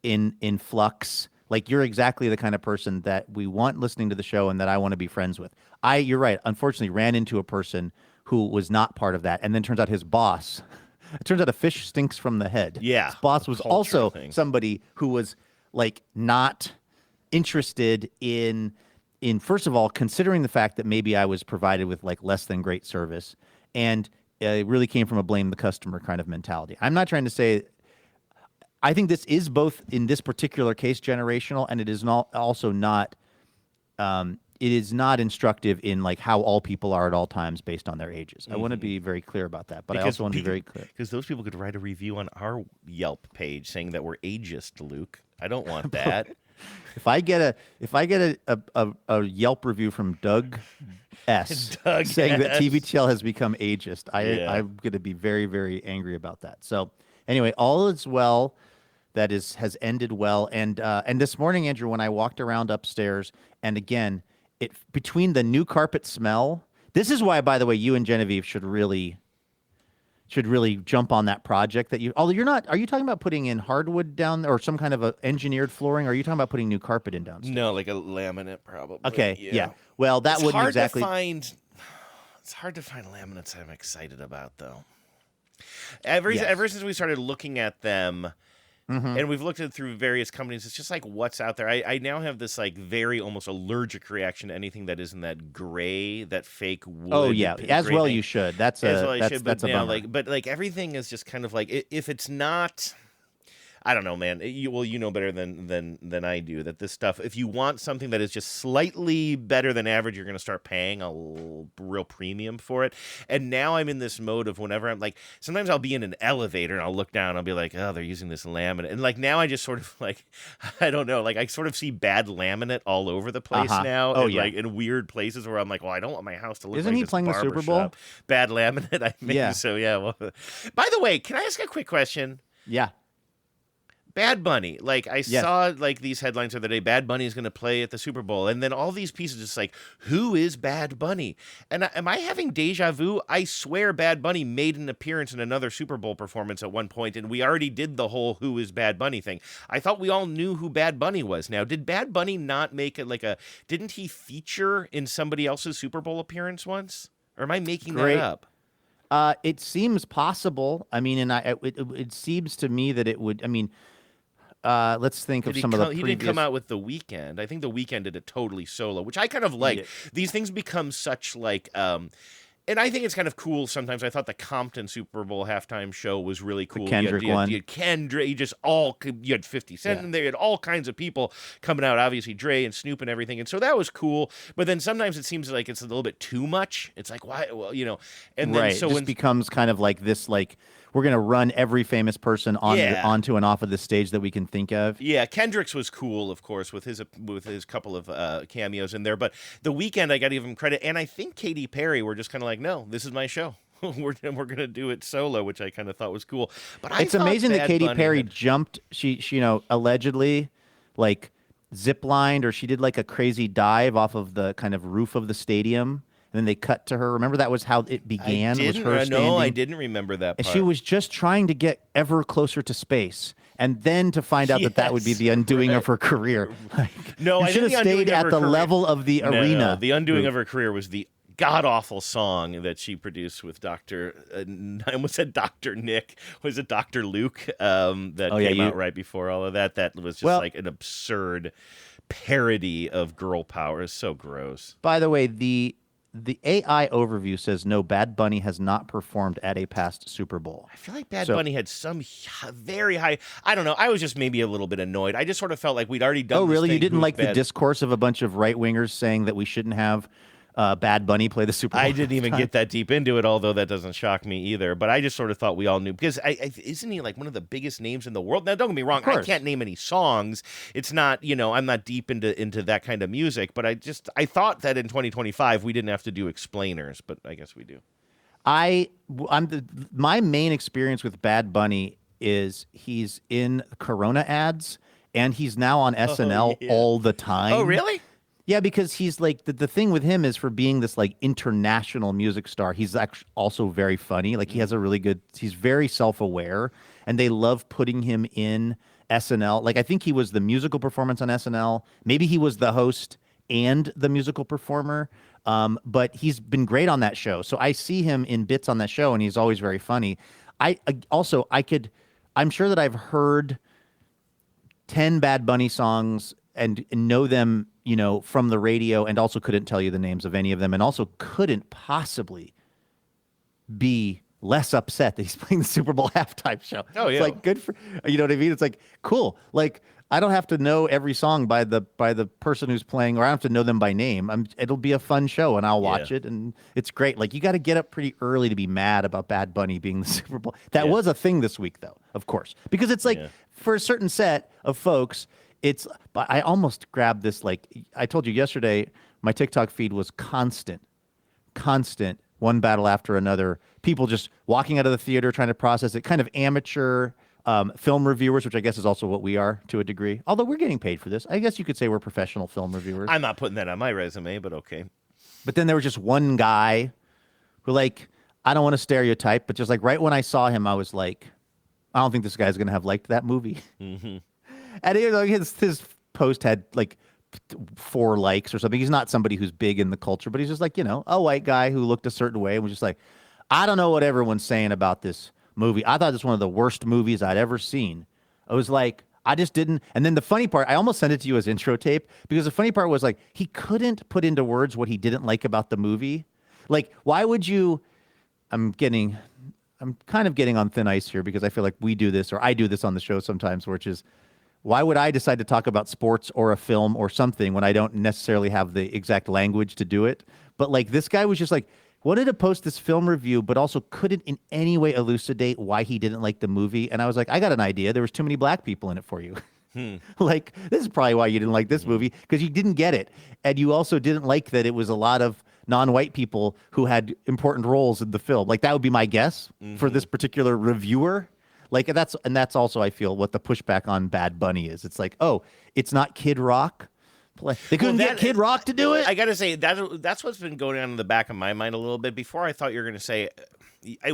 in flux. Like, you're exactly the kind of person that we want listening to the show and that I want to be friends with. You're right, unfortunately ran into a person who was not part of that. And then turns out his boss, it turns out a fish stinks from the head.
Yeah.
His boss was also somebody who was not interested in first of all, considering the fact that maybe I was provided with less than great service. And it really came from a blame the customer kind of mentality. I'm not trying to say, I think this is both in this particular case generational, and it is also not. It is not instructive in how all people are at all times based on their ages. I want to be very clear about that, but I also want to be very clear
because those people could write a review on our Yelp page saying that we're ageist, Luke. I don't want that.
If I get a Yelp review from Doug S saying that TVTL has become ageist, I'm going to be very, very angry about that. So anyway, all is well. That has ended well, and this morning, Andrew, when I walked around upstairs, and again, between the new carpet smell, this is why, by the way, you and Genevieve should really jump on that project that you. Although you're not, are you talking about putting in hardwood down or some kind of engineered flooring? Or are you talking about putting new carpet in downstairs?
No, like a laminate, probably.
Okay, yeah. Well, that wouldn't exactly.
It's hard to find laminates I'm excited about, though. Ever since we started looking at them. Mm-hmm. And we've looked at it through various companies. It's just what's out there. I now have this very almost allergic reaction to anything that isn't that gray, that fake wood.
Oh yeah, as well you should. That's a bummer.
But everything is just kind of if it's not. I don't know, man. You know better than I do that this stuff. If you want something that is just slightly better than average, you're going to start paying a real premium for it. And now I'm in this mode of whenever I'm sometimes I'll be in an elevator and I'll look down and I'll be like, oh, they're using this laminate. And now I just sort of I don't know, I sort of see bad laminate all over the place now.
Oh,
and, in weird places where I'm like, well, I don't want my house to look
Isn't
like
he
this
playing the Super Bowl?
Shop. Bad laminate, I mean.
Yeah.
So yeah. Well, by the way, can I ask a quick question?
Yeah.
Bad Bunny, I saw these headlines the other day. Bad Bunny is going to play at the Super Bowl, and then all these pieces just who is Bad Bunny? And am I having deja vu? I swear Bad Bunny made an appearance in another Super Bowl performance at one point, and we already did the whole "Who is Bad Bunny" thing. I thought we all knew who Bad Bunny was. Now, did Bad Bunny not make it Didn't he feature in somebody else's Super Bowl appearance once? Or am I making that up?
It seems possible. I mean, and it seems to me that it would. I mean. Let's think of some of the previous...
He didn't come out with The Weeknd. I think The Weeknd did it totally solo, which I kind of like. Yeah. These things become such and I think it's kind of cool sometimes. I thought the Compton Super Bowl halftime show was really cool.
The Kendrick one.
You had Kendrick. You had 50 Cent in there. You had all kinds of people coming out, obviously Dre and Snoop and everything. And so that was cool. But then sometimes it seems like it's a little bit too much. It's why? Well, And then so
it becomes kind of this we're going to run every famous person onto and off of the stage that we can think of.
Yeah, Kendrick's was cool, of course, with his couple of cameos in there. But The Weeknd, I got to give him credit. And I think Katy Perry were just kind of no, this is my show. we're gonna do it solo, which I kind of thought was cool. But
it's amazing that Katy Perry jumped. She allegedly like ziplined, or she did like a crazy dive off of the kind of roof of the stadium. And then they cut to her. Remember, that was how it began.
I didn't remember that part.
And she was just trying to get ever closer to space, and then to find out that would be the undoing of her career.
No,
I should have stayed at the level of the arena.
No, the undoing of her career was the god-awful song that she produced with Dr. I almost said Dr. Nick. Was it Dr. Luke that came out right before all of that? That was just like an absurd parody of girl power. It's so gross.
By the way, the AI overview says no, Bad Bunny has not performed at a past Super Bowl.
I feel like Bad Bunny had some very high. I don't know. I was just maybe a little bit annoyed. I just sort of felt like we'd already done.
Oh, really?
This
You didn't like the
bad.
discourse of a bunch of right wingers saying that we shouldn't have Bad Bunny play the Super Bowl?
I didn't even get that deep into it, although that doesn't shock me either. But I just sort of thought we all knew, because isn't he like one of the biggest names in the world? Now, don't get me wrong, I can't name any songs. It's not, I'm not deep into that kind of music. But I thought that in 2025 we didn't have to do explainers, but I guess we do.
My main experience with Bad Bunny is he's in Corona ads, and he's now on SNL all the time.
Oh, really?
Yeah, because he's like the thing with him is, for being this like international music star, he's actually also very funny. Like, he has a really good, he's very self-aware, and they love putting him in SNL. Like, I think he was the musical performance on SNL. Maybe he was the host and the musical performer. But he's been great on that show. So I see him in bits on that show, and he's always very funny. I'm sure that I've heard 10 Bad Bunny songs and know them, from the radio, and also couldn't tell you the names of any of them, and also couldn't possibly be less upset that he's playing the Super Bowl halftime show.
Oh, yeah.
It's like, good for, you know what I mean? It's like, cool. Like, I don't have to know every song by the person who's playing, or I don't have to know them by name. It'll be a fun show, and I'll watch it, and it's great. Like, you got to get up pretty early to be mad about Bad Bunny being the Super Bowl. That was a thing this week, though, of course, because it's like, for a certain set of folks, but I almost grabbed this, like, I told you yesterday, my TikTok feed was constant, one battle after another. People just walking out of the theater trying to process it, kind of amateur film reviewers, which I guess is also what we are to a degree. Although we're getting paid for this. I guess you could say we're professional film reviewers.
I'm not putting that on my resume, but okay.
But then there was just one guy who, like, I don't want to stereotype, but just like right when I saw him, I was like, I don't think this guy's going to have liked that movie.
Mm-hmm.
And his post had like 4 likes or something. He's not somebody who's big in the culture, but he's just like, a white guy who looked a certain way and was just like, I don't know what everyone's saying about this movie. I thought it's one of the worst movies I'd ever seen. I was like, I just didn't. And then the funny part, I almost sent it to you as intro tape, because the funny part was, like, he couldn't put into words what he didn't like about the movie. Like, why would you? I'm kind of getting on thin ice here, because I feel like we do this, or I do this on the show sometimes, which is, why would I decide to talk about sports or a film or something when I don't necessarily have the exact language to do it? But like, this guy was just like, wanted to post this film review, but also couldn't in any way elucidate why he didn't like the movie. And I was like, I got an idea. There was too many black people in it for you. Like, this is probably why you didn't like this movie, because you didn't get it. And you also didn't like that it was a lot of non-white people who had important roles in the film. Like, that would be my guess for this particular reviewer. Like, that's also, I feel, what the pushback on Bad Bunny is. It's like, oh, it's not Kid Rock. They couldn't get Kid Rock to do it?
I got to say, that's what's been going on in the back of my mind a little bit. Before, I thought you were going to say,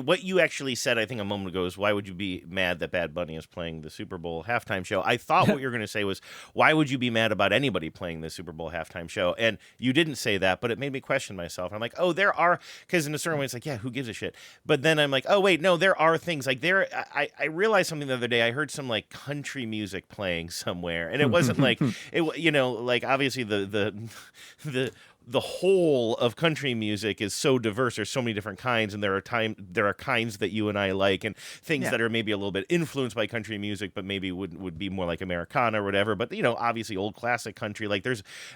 what you actually said, I think, a moment ago, is why would you be mad that Bad Bunny is playing the Super Bowl halftime show? I thought what you were going to say was, why would you be mad about anybody playing the Super Bowl halftime show? And you didn't say that, but it made me question myself. I'm like, oh, there are, because in a certain way, it's like, yeah, who gives a shit? But then I'm like, oh, wait, no, there are things. Like, I realized something the other day. I heard some, like, country music playing somewhere, and it wasn't like, like, obviously the whole of country music is so diverse. There's so many different kinds, and there are kinds that you and I like, and things that are maybe a little bit influenced by country music, but maybe would be more like Americana or whatever. But obviously old classic country. Like,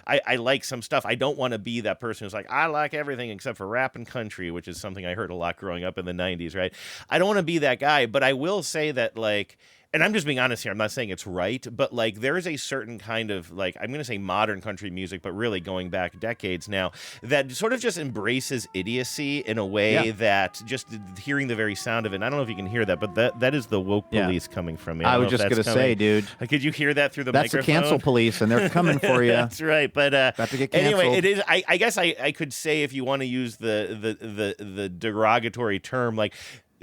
I like some stuff. I don't want to be that person who's like, I like everything except for rap and country, which is something I heard a lot growing up in the 90s, right? I don't want to be that guy, but I will say that, like, and I'm just being honest here, I'm not saying it's right, but like there is a certain kind of like, I'm going to say modern country music, but really going back decades now, that sort of just embraces idiocy in a way that just hearing the very sound of it, and I don't know if you can hear that, but that is the woke police coming from me.
I was just going to say, dude.
Could you hear that through the
microphone? That's the cancel police, and they're coming for you.
That's right, but
about to get canceled.
Anyway, it is, I guess I could say, if you want to use the derogatory term, like,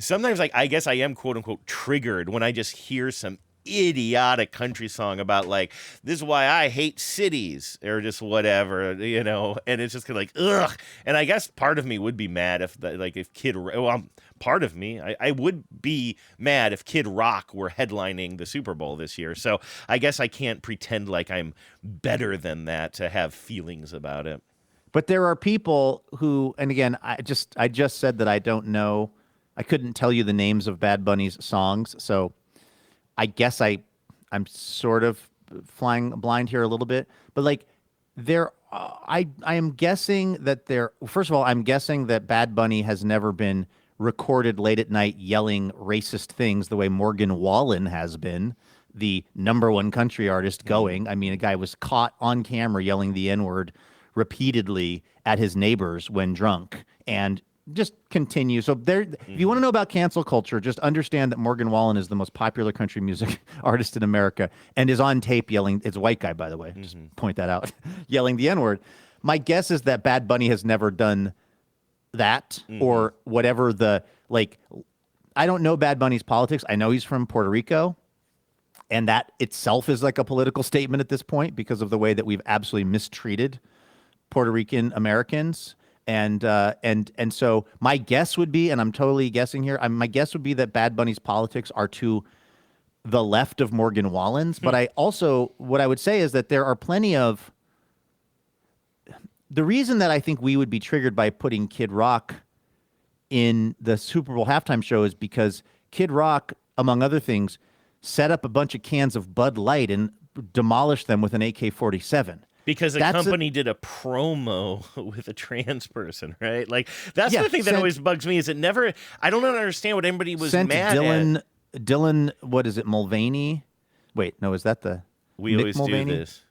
sometimes, like, I guess I am quote unquote triggered when I just hear some idiotic country song about like, this is why I hate cities or just whatever, and it's just kind of like, ugh. And I guess part of me would be mad if part of me, I would be mad if Kid Rock were headlining the Super Bowl this year. So I guess I can't pretend like I'm better than that to have feelings about it.
But there are people who, and again, I just said that I don't know. I couldn't tell you the names of Bad Bunny's songs, so I guess I'm sort of flying blind here a little bit. But like, I am guessing that first of all, I'm guessing that Bad Bunny has never been recorded late at night yelling racist things the way Morgan Wallen has been, the #1 country artist going. I mean, a guy was caught on camera yelling the N-word repeatedly at his neighbors when drunk, and just continue. So if you want to know about cancel culture, just understand that Morgan Wallen is the most popular country music artist in America and is on tape yelling. It's a white guy, by the way. Just point that out. Yelling the N-word. My guess is that Bad Bunny has never done that or whatever I don't know Bad Bunny's politics. I know he's from Puerto Rico, and that itself is like a political statement at this point because of the way that we've absolutely mistreated Puerto Rican Americans. And so my guess would be, and I'm totally guessing here, my guess would be that Bad Bunny's politics are to the left of Morgan Wallen's. But I also, what I would say is that there are plenty of, the reason that I think we would be triggered by putting Kid Rock in the Super Bowl halftime show is because Kid Rock, among other things, set up a bunch of cans of Bud Light and demolished them with an AK-47.
Because the company did a promo with a trans person, right? Like, that's the thing that always bugs me is I don't understand what anybody was mad at.
Dylan, what is it, Mulvaney? Wait, no, is that the
We
Nick
always
Mulvaney?
do this.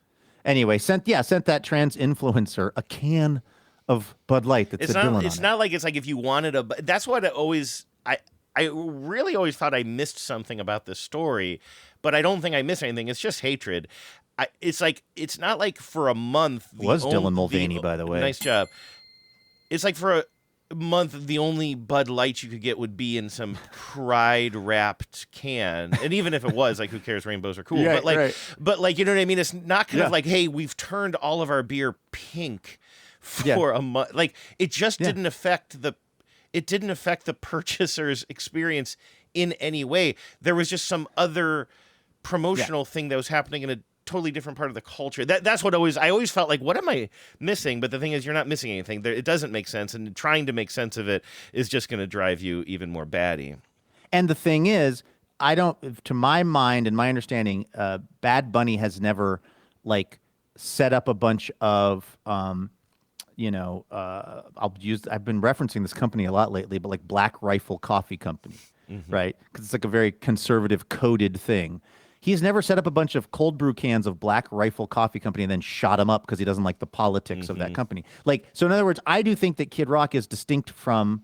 Anyway, sent that trans influencer a can of Bud Light that said Dylan on it.
It's not like it's like if you wanted that's what I really always thought I missed something about this story, but I don't think I missed anything. It's just hatred. It's like, it's not like for a month.
Dylan Mulvaney, by the way.
Nice job. It's like for a month, the only Bud Light you could get would be in some pride wrapped can. And even if it was, like, who cares? Rainbows are cool.
Yeah,
but like, you know what I mean? It's not kind of like, hey, we've turned all of our beer pink for a month. Like, it just didn't affect the purchaser's experience in any way. There was just some other promotional thing that was happening in a totally different part of the culture. That's what I always felt like, what am I missing? But the thing is, you're not missing anything. It doesn't make sense, and trying to make sense of it is just going to drive you even more batty.
And the thing is, to my mind and my understanding, Bad Bunny has never set up a bunch of I've been referencing this company a lot lately, but like Black Rifle Coffee Company, right? Because it's like a very conservative coded thing. He's never set up a bunch of cold brew cans of Black Rifle Coffee Company and then shot them up because he doesn't like the politics of that company. So in other words, I do think that Kid Rock is distinct from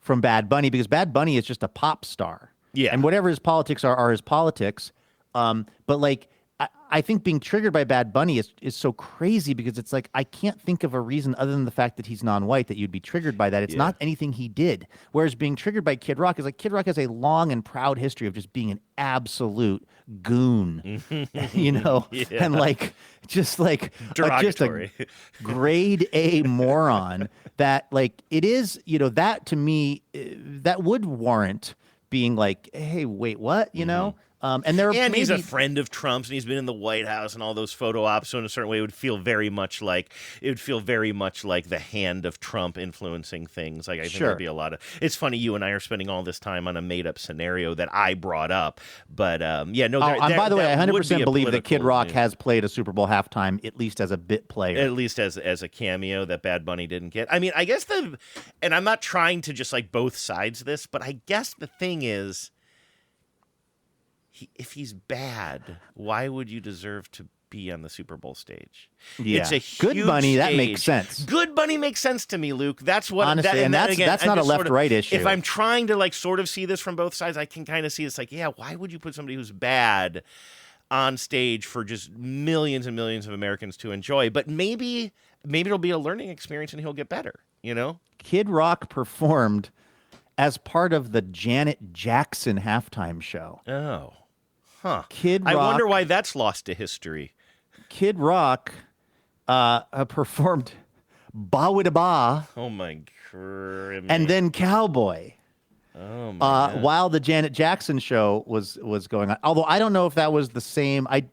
Bad Bunny because Bad Bunny is just a pop star.
Yeah.
And whatever his politics are his politics. But I think being triggered by Bad Bunny is so crazy because it's like, I can't think of a reason other than the fact that he's non-white that you'd be triggered by that. It's not anything he did. Whereas being triggered by Kid Rock is like, Kid Rock has a long and proud history of just being an absolute goon, and just a grade A moron that it is, that to me, that would warrant being like, hey, wait, what, And
he's a friend of Trump's, and he's been in the White House and all those photo ops. So in a certain way, it would feel very much like the hand of Trump influencing things. Like, I think there'd be a lot of. It's funny, you and I are spending all this time on a made up scenario that I brought up, but
by the way, I 100% believe that Kid Rock has played a Super Bowl halftime, at least as a bit player,
at least as a cameo that Bad Bunny didn't get. I mean, I guess and I'm not trying to just both sides this, but I guess the thing is, if he's bad, why would you deserve to be on the Super Bowl stage?
Yeah.
It's a
Good
huge
Bunny, that
stage.
makes sense.
Good Bunny makes sense to me, Luke. That's what
honestly, that's not a left-right issue.
If I'm trying to like sort of see this from both sides, I can kind of see it's like, yeah, why would you put somebody who's bad on stage for just millions and millions of Americans to enjoy? But maybe it'll be a learning experience and he'll get better, you know?
Kid Rock performed as part of the Janet Jackson halftime show.
Oh. Huh.
Kid Rock,
I wonder why that's lost to history.
Kid Rock performed Ba With a Ba.
Oh my god.
And then Cowboy.
Oh my god.
While the Janet Jackson show was going on. Although I don't know if that was the same. I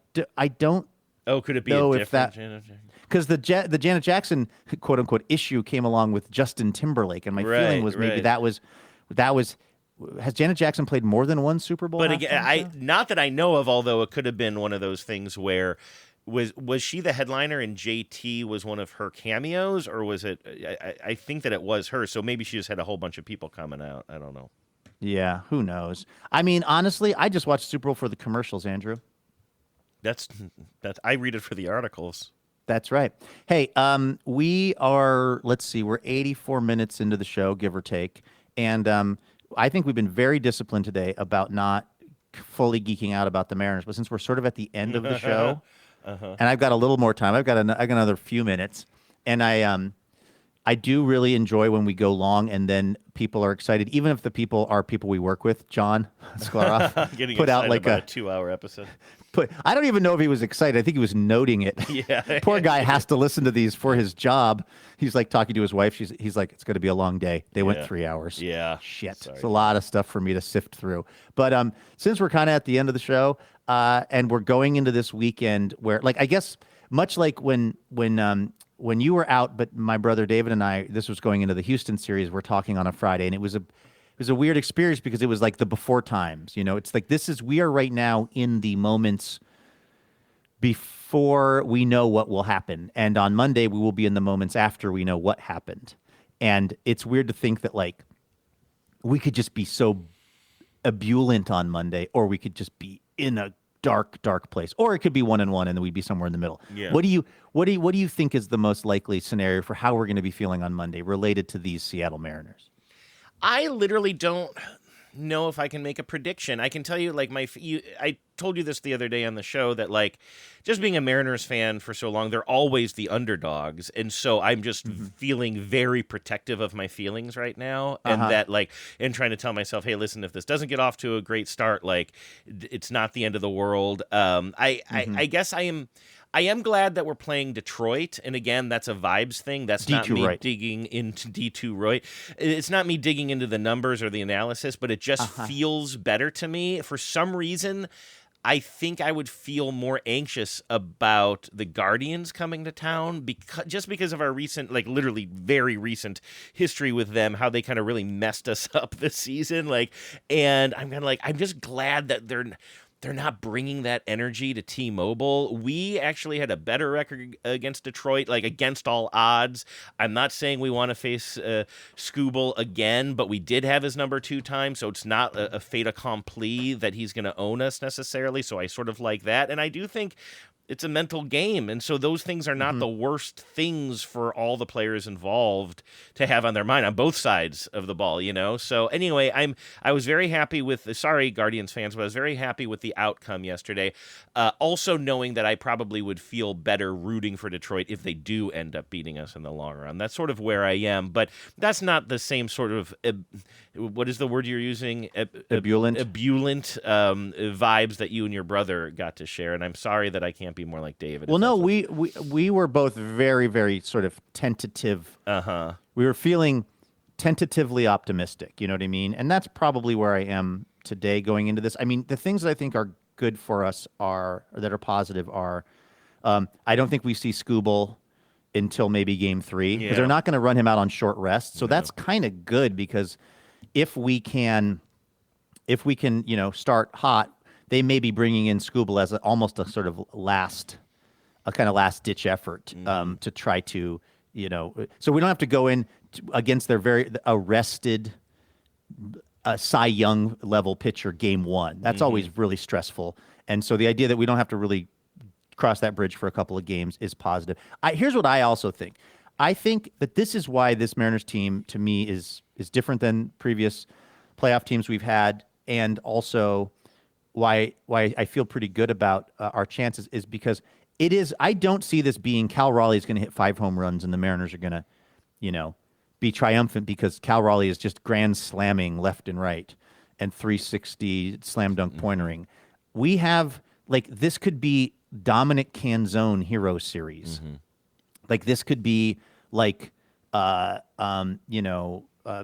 don't
could it be
know
a
if that
different Janet Jackson?
Because the Janet Jackson quote unquote issue came along with Justin Timberlake, and my feeling was maybe that was. Has Janet Jackson played more than one Super Bowl?
But again, not that I know of. Although it could have been one of those things where was she the headliner and JT was one of her cameos, or was it? I think that it was her. So maybe she just had a whole bunch of people coming out. I don't know.
Yeah, who knows? I mean, honestly, I just watched Super Bowl for the commercials, Andrew.
That's I read it for the articles.
That's right. Hey, we are. Let's see, we're 84 minutes into the show, give or take. And I think we've been very disciplined today about not fully geeking out about the Mariners. But since we're sort of at the end of the show, and I've got a little more time, I got another few minutes, and I do really enjoy when we go long and then people are excited, even if the people are people we work with. John Sklarov put out like
a 2-hour episode.
I don't even know if he was excited. I think he was noting it.
Yeah.
Poor guy has to listen to these for his job. He's like talking to his wife. He's like, it's going to be a long day. They went 3 hours.
Yeah.
Shit.
Sorry.
It's a lot of stuff for me to sift through. But since we're kind of at the end of the show and we're going into this weekend where, like, I guess much like when you were out, but my brother David and I, this was going into the Houston series, we're talking on a Friday, and it was a weird experience because it was like the before times, you know. It's like we are right now in the moments before we know what will happen, and on Monday we will be in the moments after we know what happened. And it's weird to think that like we could just be so ebullient on Monday, or we could just be in a dark place, or it could be 1-1 and then we'd be somewhere in the middle.
Yeah.
What do you think is the most likely scenario for how we're going to be feeling on Monday related to these Seattle Mariners?
I literally don't know if I can make a prediction. I can tell you, like, I told you this the other day on the show that, like, just being a Mariners fan for so long, they're always the underdogs. And so I'm just feeling very protective of my feelings right now. And that, like, and trying to tell myself, hey, listen, if this doesn't get off to a great start, like, it's not the end of the world. I guess I am glad that we're playing Detroit, and again, that's a vibes thing. That's not me digging into Detroit. It's not me digging into the numbers or the analysis, but it just feels better to me. For some reason, I think I would feel more anxious about the Guardians coming to town because of our recent, like literally very recent history with them, how they kind of really messed us up this season. Like, and I'm kind of like, I'm just glad that they're not bringing that energy to T-Mobile. We actually had a better record against Detroit, like against all odds. I'm not saying we want to face Skubal again, but we did have his number 2 time, so it's not a fait accompli that he's going to own us necessarily, so I sort of like that. And I do think it's a mental game, and so those things are not the worst things for all the players involved to have on their mind on both sides of the ball, you know? So anyway, I was very happy with sorry, Guardians fans, but I was very happy with the outcome yesterday. Also knowing that I probably would feel better rooting for Detroit if they do end up beating us in the long run. That's sort of where I am, but that's not the same sort of what is the word you're using?
Ebullient
vibes that you and your brother got to share, and I'm sorry that I can't be more like David.
Well, no, we were both very, very sort of tentative. We were feeling tentatively optimistic, you know what I mean? And that's probably where I am today going into this. I mean, the things that I think are good for us that are positive are, I don't think we see Skubal until maybe game 3, because they're not going to run him out on short rest. So that's kind of good, because if we can, start hot, they may be bringing in Skubal as almost a sort of last ditch effort to try to, so we don't have to go in against their very rested a Cy Young level pitcher game one. That's always really stressful. And so the idea that we don't have to really cross that bridge for a couple of games is positive. Here's what I also think. I think that this is why this Mariners team, to me, is different than previous playoff teams we've had, and also why I feel pretty good about our chances is because it is. I don't see this being Cal Raleigh is going to hit 5 home runs and the Mariners are going to, be triumphant because Cal Raleigh is just grand slamming left and right and 360 slam dunk pointering. We have this could be Dominic Canzone Hero Series. Like this could be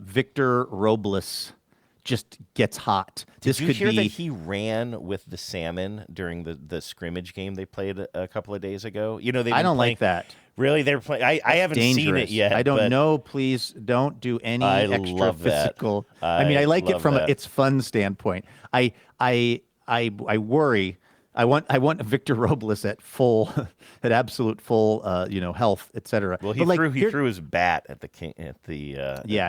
Victor Robles just gets hot.
Did you hear that he ran with the Salmon during the scrimmage game they played a couple of days ago?
I don't like that.
Really, they're playing. I haven't seen it yet.
I don't know. Please don't do any extra physical. I mean, I like it from its fun standpoint. I worry. I want Victor Robles at absolute full, health, etc.
Well, he threw his bat at the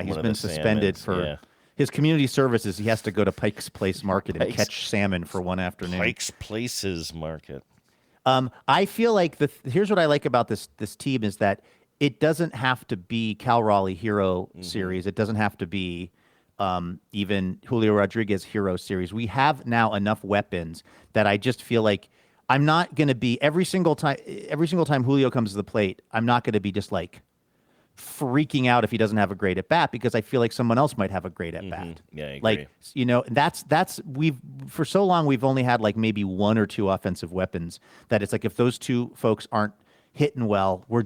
he's been suspended for his community services. He has to go to Pike's Place Market and catch salmon for one afternoon.
Pike's Places Market.
I feel like here's what I like about this team is that it doesn't have to be Cal Raleigh Hero Series. It doesn't have to be even Julio Rodriguez Hero Series. We have now enough weapons that I just feel like I'm not going to be every single time Julio comes to the plate, I'm not going to be just freaking out if he doesn't have a great at bat because I feel like someone else might have a great at bat.
Yeah, I agree.
That's for so long we've only had maybe 1 or 2 offensive weapons that it's if those 2 folks aren't hitting well, we're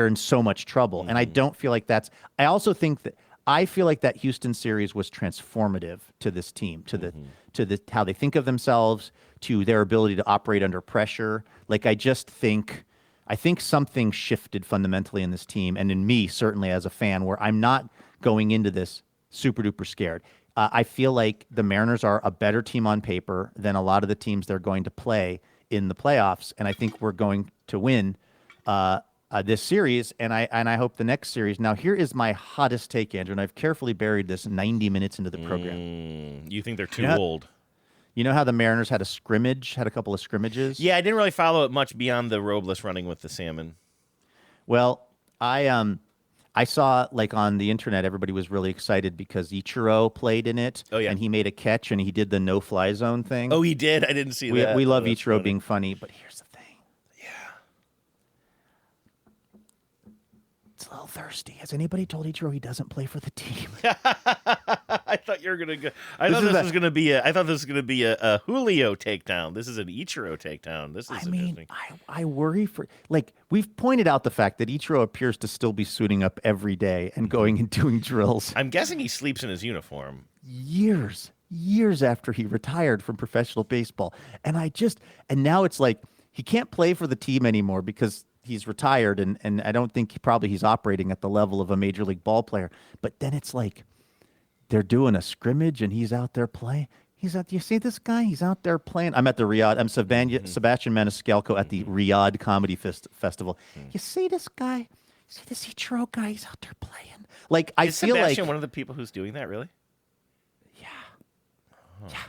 in so much trouble. And I don't feel like I also think that I feel like that Houston series was transformative to this team, to the how they think of themselves, to their ability to operate under pressure. I think something shifted fundamentally in this team and in me, certainly as a fan, where I'm not going into this super duper scared. I feel like the Mariners are a better team on paper than a lot of the teams they're going to play in the playoffs, and I think we're going to win this series, and I hope the next series. Now, here is my hottest take, Andrew, and I've carefully buried this 90 minutes into the program.
You think they're too old?
You know how the Mariners had a couple of scrimmages?
Yeah, I didn't really follow it much beyond the Robles running with the Salmon.
Well, I saw on the internet, everybody was really excited because Ichiro played in it.
Oh, yeah.
And he made a catch and he did the no-fly zone thing.
Oh, he did? I didn't see that.
We love Ichiro being funny, but here's the thing. It's a little thirsty. Has anybody told Ichiro he doesn't play for the team?
I thought you were gonna go. I thought this was gonna be a Julio takedown. This is an Ichiro takedown. This is interesting.
I worry for we've pointed out the fact that Ichiro appears to still be suiting up every day and going and doing drills.
I'm guessing he sleeps in his uniform.
Years after he retired from professional baseball, and now it's he can't play for the team anymore because he's retired, and I don't think he's operating at the level of a major league ball player. But then it's they're doing a scrimmage and he's out there playing. You see this guy? He's out there playing. I'm at the Riyadh. I'm Sebastian Maniscalco at the Riyadh Comedy Festival. You see this guy? You see this Ichiro guy? He's out there playing. I
Is
feel
Sebastian one of the people who's doing that, really?
Yeah. Oh. Yeah.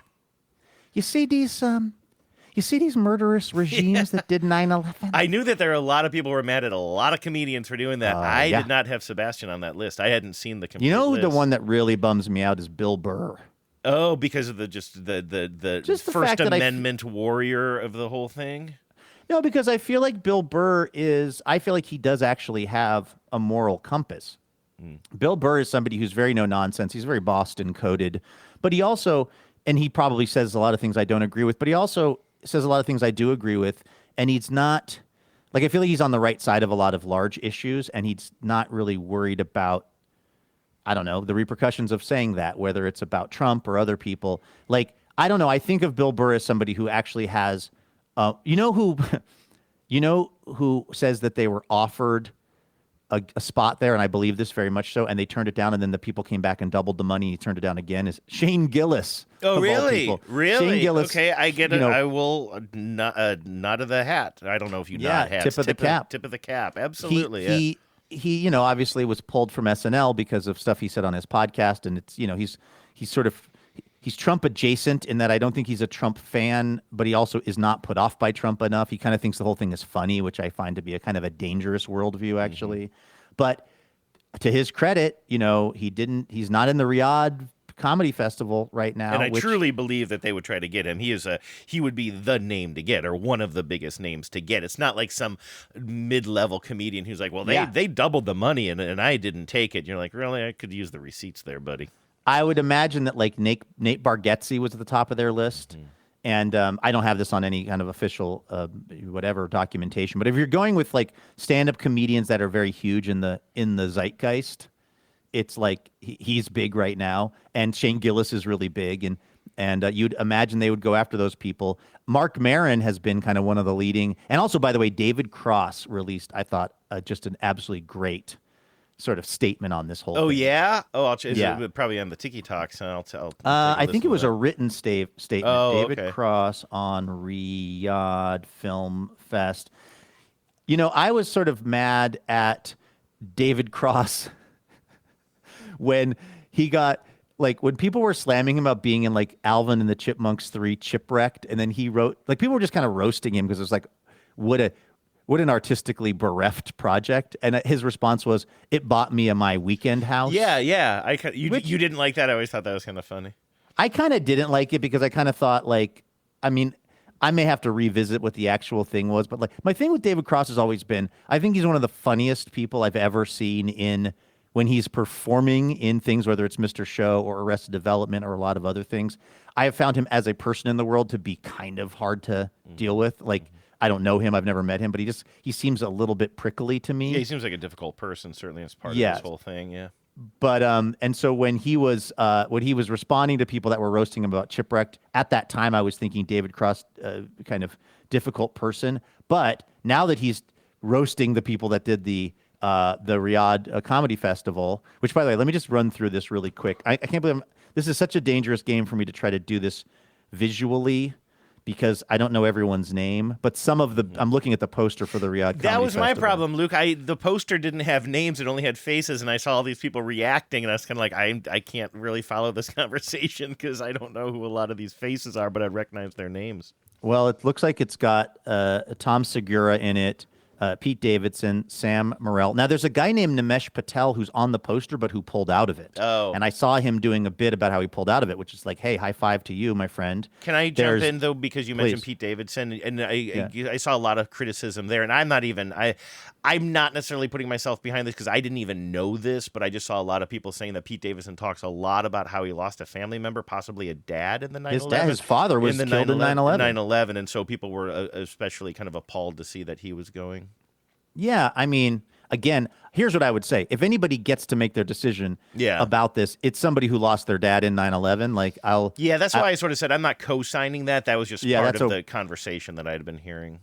You see these murderous regimes that did 9/11?
I knew that there are a lot of people who were mad at a lot of comedians for doing that. I did not have Sebastian on that list. I hadn't seen the complete list.
The one that really bums me out is Bill Burr.
Oh, because of the First Amendment warrior of the whole thing?
No, because I feel like Bill Burr he does actually have a moral compass. Bill Burr is somebody who's very no-nonsense. He's very Boston-coded. But he also, and he probably says a lot of things I don't agree with, but he also says a lot of things I do agree with, and he's not I feel like he's on the right side of a lot of large issues, and he's not really worried about, I don't know, the repercussions of saying that, whether it's about Trump or other people. I don't know. I think of Bill Burr as somebody who actually has, who says that they were offered a spot there, and I believe this very much so, and they turned it down, and then the people came back and doubled the money. He turned it down again. Is Shane Gillis?
Oh, really? Really?
Shane Gillis,
okay, I get it. I will nod of the hat. I don't know if you nod hats.
Tip of the cap.
Tip of the cap. Absolutely.
He obviously was pulled from SNL because of stuff he said on his podcast, and it's he's he's Trump adjacent in that I don't think he's a Trump fan, but he also is not put off by Trump enough. He kind of thinks the whole thing is funny, which I find to be a kind of a dangerous worldview, actually. But to his credit, he's not in the Riyadh Comedy Festival right now.
And I truly believe that they would try to get him. He would be the name to get, or one of the biggest names to get. It's not like some mid-level comedian who's like, well, they doubled the money and I didn't take it. And you're like, really? I could use the receipts there, buddy.
I would imagine that like Nate Bargatze was at the top of their list. And I don't have this on any kind of official whatever documentation. But if you're going with like stand-up comedians that are very huge in the zeitgeist, it's like he's big right now, and Shane Gillis is really big, and you'd imagine they would go after those people. Mark Maron has been kind of one of the leading, and also, by the way, David Cross released, I thought, just an absolutely great sort of statement on this whole thing.
Yeah? Oh, it probably on the Tiki Talks, and I'll
I think it was a written statement.
Oh,
David
okay.
Cross on Riyadh Film Fest. I was sort of mad at David Cross when he got, like, when people were slamming him about being in, like, Alvin and the Chipmunks 3 Chipwrecked, and then he wrote, like, people were just kind of roasting him because it was like, what an artistically bereft project. And his response was, it bought me my weekend house.
Yeah. You didn't like that? I always thought that was kind of funny.
I kind of didn't like it because I kind of thought, like, I mean, I may have to revisit what the actual thing was, but like my thing with David Cross has always been, I think he's one of the funniest people I've ever seen when he's performing in things, whether it's Mr. Show or Arrested Development or a lot of other things. I have found him as a person in the world to be kind of hard to deal with. Like, I don't know him, I've never met him, but he seems a little bit prickly to me.
Yeah, he seems like a difficult person, certainly as part of this whole thing, yeah.
But and so when he was responding to people that were roasting him about Chipwrecked, at that time I was thinking David Cross, kind of difficult person. But now that he's roasting the people that did the Riyadh Comedy Festival, which, by the way, let me just run through this really quick. I can't believe this is such a dangerous game for me to try to do this visually, because I don't know everyone's name, but I'm looking at the poster for the Riyadh Comedy
That was
Festival.
my problem, Luke. The poster didn't have names; it only had faces, and I saw all these people reacting, and I was kind of like, I can't really follow this conversation because I don't know who a lot of these faces are, but I recognize their names.
Well, it looks like it's got Tom Segura in it, Pete Davidson, Sam Morrell. Now, there's a guy named Nimesh Patel who's on the poster, but who pulled out of it.
Oh.
And I saw him doing a bit about how he pulled out of it, which is like, hey, high five to you, my friend.
Can I jump in, though, because you mentioned Pete Davidson, and I saw a lot of criticism there, and I'm not necessarily putting myself behind this because I didn't even know this, but I just saw a lot of people saying that Pete Davidson talks a lot about how he lost a family member, possibly a dad in the 9/11.
His father was killed in 9/11.
9/11, and so people were especially kind of appalled to see that he was going.
Yeah, I mean, again, here's what I would say. If anybody gets to make their decision about this, it's somebody who lost their dad in 9/11. Like,
that's why I sort of said I'm not co-signing that. That was just part of the conversation that I had been hearing.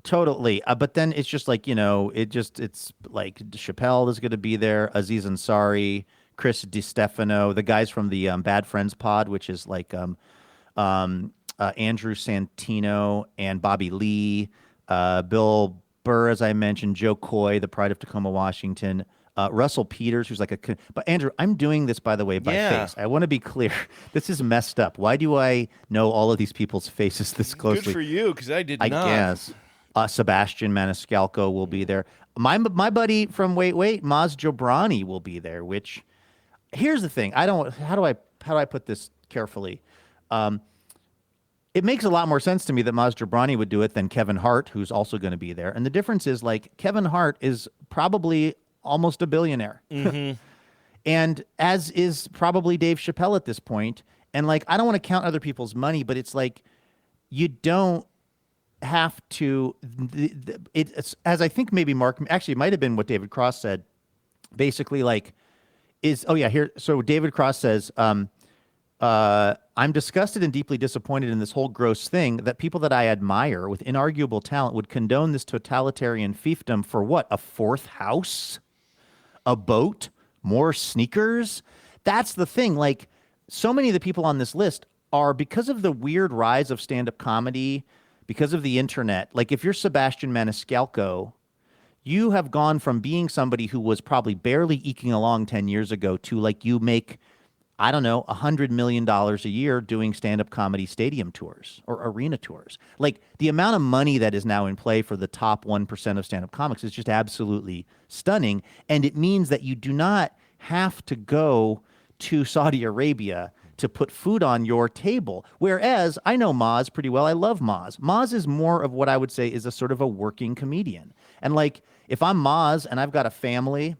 Totally. But then it's just like, it's like Chappelle is going to be there, Aziz Ansari, Chris DiStefano, the guys from the Bad Friends pod, which is like Andrew Santino and Bobby Lee, Bill Burr, as I mentioned, Joe Coy, the Pride of Tacoma, Washington, Russell Peters, who's like but Andrew, I'm doing this, by the way, by face. I want to be clear. This is messed up. Why do I know all of these people's faces this closely?
Good for you, because I did not.
I guess. Sebastian Maniscalco will be there. My buddy from Wait, Maz Jobrani will be there, which, here's the thing. How do I put this carefully? It makes a lot more sense to me that Maz Jobrani would do it than Kevin Hart, who's also going to be there. And the difference is, like, Kevin Hart is probably almost a billionaire.
Mm-hmm.
And as is probably Dave Chappelle at this point. And, like, I don't want to count other people's money, but it's like, you don't have to, it's, as I think maybe Mark, actually it might have been what David Cross said, basically, like, so David Cross says, I'm disgusted and deeply disappointed in this whole gross thing that people that I admire with inarguable talent would condone this totalitarian fiefdom for what? A fourth house? A boat? More sneakers? That's the thing. Like, so many of the people on this list are, because of the weird rise of stand-up comedy, because of the internet. Like, if you're Sebastian Maniscalco, you have gone from being somebody who was probably barely eking along 10 years ago to, like, you make I don't know, $100 million a year doing stand-up comedy stadium tours or arena tours. Like, the amount of money that is now in play for the top 1% of stand-up comics is just absolutely stunning. And it means that you do not have to go to Saudi Arabia to put food on your table. Whereas I know Maz pretty well. I love Maz. Maz is more of what I would say is a sort of a working comedian. And like, if I'm Maz and I've got a family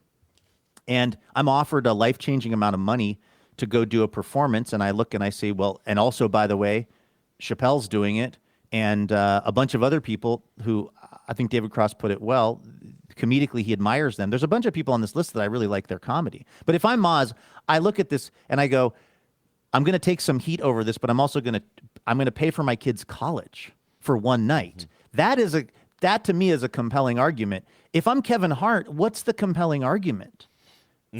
and I'm offered a life-changing amount of money to go do a performance, and I look and I say, well, and also, by the way, Chappelle's doing it, and a bunch of other people who, I think David Cross put it well, comedically he admires them. There's a bunch of people on this list that I really like their comedy. But if I'm Maz, I look at this and I go, I'm going to take some heat over this, but I'm also going to pay for my kids' college for one night. Mm-hmm. That to me is a compelling argument. If I'm Kevin Hart, what's the compelling argument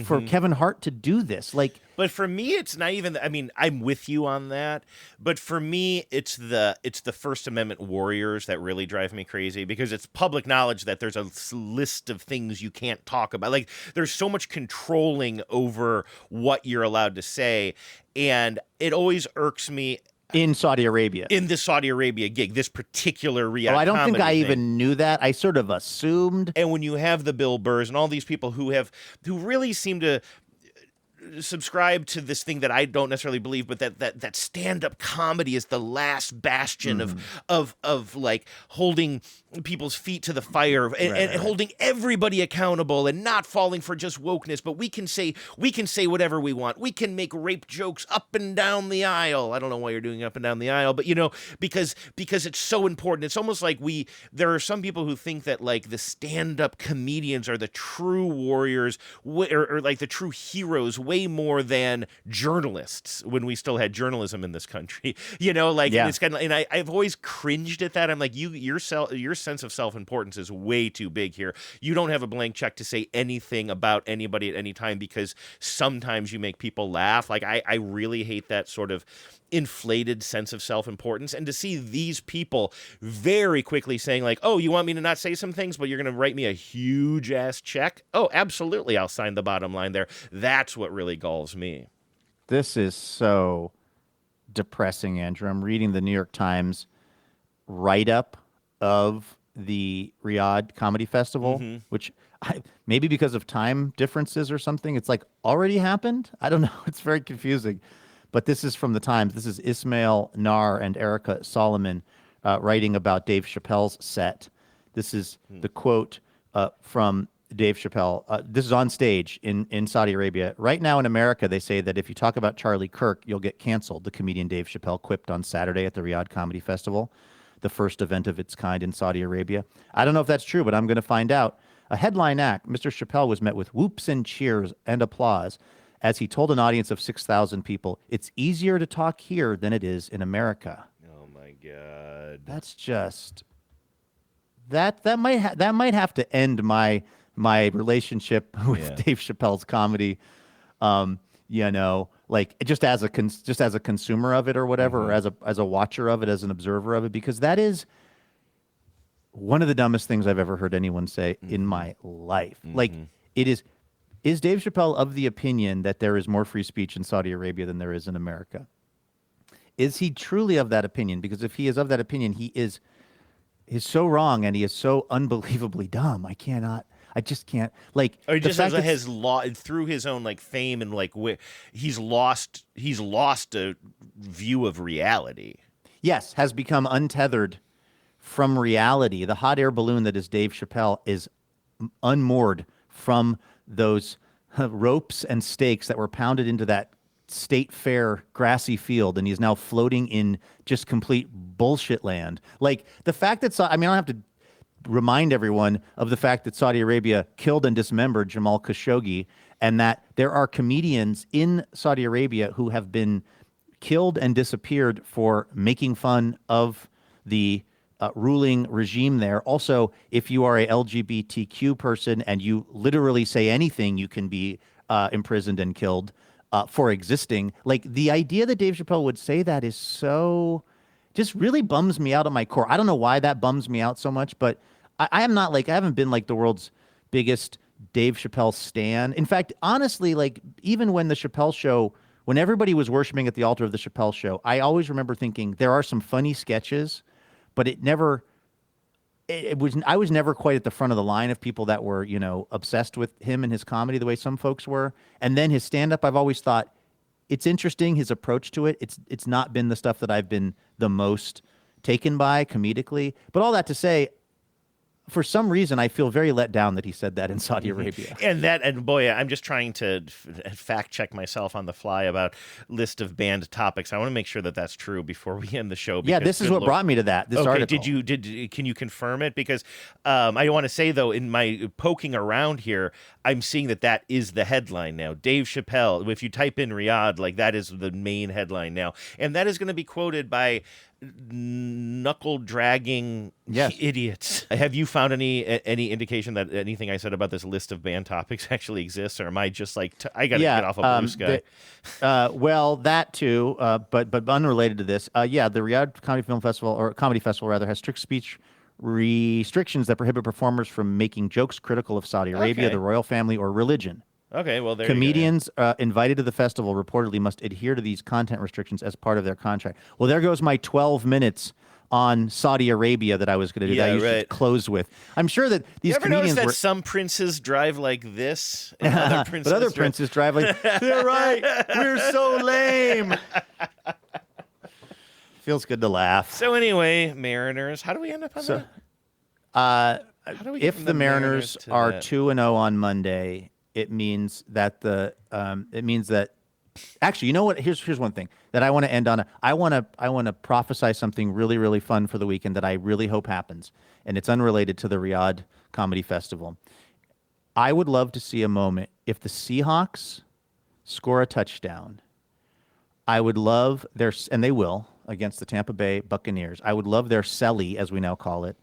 for Kevin Hart to do this? Like,
but for me, it's not even. I mean, I'm with you on that. But for me, it's the First Amendment warriors that really drive me crazy, because it's public knowledge that there's a list of things you can't talk about. Like, there's so much controlling over what you're allowed to say, and it always irks me.
In Saudi Arabia.
In the Saudi Arabia gig, this particular Riyadh
I don't think I
thing.
even knew that. I sort of assumed.
And when you have the Bill Burrs and all these people who really seem to subscribe to this thing that I don't necessarily believe, but that stand-up comedy is the last bastion of like holding people's feet to the fire and holding everybody accountable and not falling for just wokeness. But we can say whatever we want. We can make rape jokes up and down the aisle. I don't know why you're doing up and down the aisle, but because it's so important. It's almost like there are some people who think that like the stand-up comedians are the true warriors or like the true heroes way more than journalists when we still had journalism in this country. And it's kind of, and I've always cringed at that. I'm like, your sense of self-importance is way too big here. You don't have a blank check to say anything about anybody at any time because sometimes you make people laugh. Like, I really hate that sort of inflated sense of self-importance. And to see these people very quickly saying like, oh, you want me to not say some things, but you're going to write me a huge ass check? Oh, absolutely. I'll sign the bottom line there. That's what really galls me.
This is so depressing, Andrew. I'm reading the New York Times write-up of the Riyadh Comedy Festival, which maybe because of time differences or something, it's like already happened. I don't know. It's very confusing. But this is from the Times. This is Ismail Nar and Erica Solomon writing about Dave Chappelle's set. This is the quote from Dave Chappelle. This is on stage in Saudi Arabia. Right now in America, they say that if you talk about Charlie Kirk, you'll get canceled, the comedian Dave Chappelle quipped on Saturday at the Riyadh Comedy Festival, the first event of its kind in Saudi Arabia. I don't know if that's true, but I'm going to find out. A headline act, Mr. Chappelle was met with whoops and cheers and applause as he told an audience of 6,000 people, it's easier to talk here than it is in America.
Oh, my God.
That's just... That might have to end my relationship with Dave Chappelle's comedy, like just as a consumer of it or whatever, or as a watcher of it, as an observer of it, because that is one of the dumbest things I've ever heard anyone say in my life. Like, it is Dave Chappelle of the opinion that there is more free speech in Saudi Arabia than there is in America? Is he truly of that opinion? Because if he is of that opinion, he is so wrong and he is so unbelievably dumb. I just can't, like,
or just has through his own like fame and like he's lost a view of reality.
Yes, has become untethered from reality. The hot air balloon that is Dave Chappelle is unmoored from those ropes and stakes that were pounded into that state fair grassy field, and he's now floating in just complete bullshit land. Like, the fact that I don't have to remind everyone of the fact that Saudi Arabia killed and dismembered Jamal Khashoggi, and that there are comedians in Saudi Arabia who have been killed and disappeared for making fun of the ruling regime there. Also, if you are a LGBTQ person and you literally say anything, you can be imprisoned and killed for existing. Like, the idea that Dave Chappelle would say that is so, just really bums me out at my core. I don't know why that bums me out so much, but I am not like, I haven't been like the world's biggest Dave Chappelle stan. In fact, honestly, like, even when the Chappelle show when everybody was worshiping at the altar of the Chappelle Show, I always remember thinking there are some funny sketches, but I was never quite at the front of the line of people that were, obsessed with him and his comedy the way some folks were. And then his stand-up, I've always thought it's interesting, his approach to it. It's not been the stuff that I've been the most taken by comedically. But all that to say, for some reason, I feel very let down that he said that in Saudi Arabia.
And boy, I'm just trying to fact check myself on the fly about list of banned topics. I want to make sure that that's true before we end the show.
Yeah, this is what brought me to that. This article.
Can you confirm it? Because I want to say though, in my poking around here, I'm seeing that is the headline now. Dave Chappelle. If you type in Riyadh, like that is the main headline now, and that is going to be quoted by knuckle dragging idiots. Have you found any indication that anything I said about this list of banned topics actually exists, or am I just like I got to get off a blue sky?
Well, that too, but unrelated to this. The Riyadh Comedy Festival rather has strict speech restrictions that prohibit performers from making jokes critical of Saudi Arabia, the royal family, or religion.
Okay, well, there
comedians invited to the festival reportedly must adhere to these content restrictions as part of their contract. Well, there goes my 12 minutes on Saudi Arabia that I was going to do. That I usually close with. I'm sure that these comedians
notice that some princes drive like this, and other princes
drive like they're right. We're so lame. Feels good to laugh.
So anyway, Mariners. How do we end up on that?
If the Mariners are 2-0 on Monday, it means that actually, you know what? Here's one thing that I want to end on. I want to prophesy something really, really fun for the weekend that I really hope happens, and it's unrelated to the Riyadh Comedy Festival. I would love to see a moment if the Seahawks score a touchdown. I would love and they will, against the Tampa Bay Buccaneers. I would love their celly, as we now call it,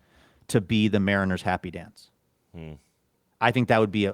to be the Mariners' happy dance. I think that would be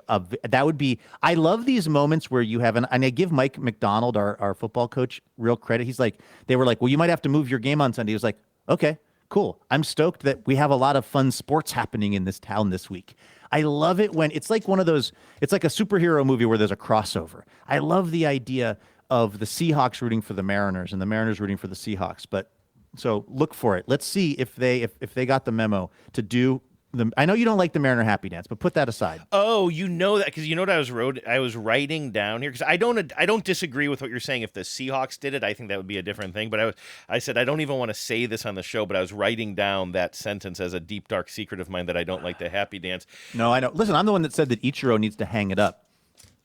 I love these moments where you have and I give Mike McDonald, our football coach, real credit. He's like, they were like, well, you might have to move your game on Sunday. He was like, okay, cool. I'm stoked that we have a lot of fun sports happening in this town this week. I love it when it's like one of those, it's like a superhero movie where there's a crossover. I love the idea of the Seahawks rooting for the Mariners and the Mariners rooting for the Seahawks. But so look for it. Let's see if they got the memo to do the. I know you don't like the Mariner happy dance, but put that aside.
Oh, you know that because you know what I was writing down here because I don't disagree with what you're saying. If the Seahawks did it, I think that would be a different thing. But I said I don't even want to say this on the show, but I was writing down that sentence as a deep dark secret of mine that I don't like the happy dance.
No, I know. Listen, I'm the one that said that Ichiro needs to hang it up.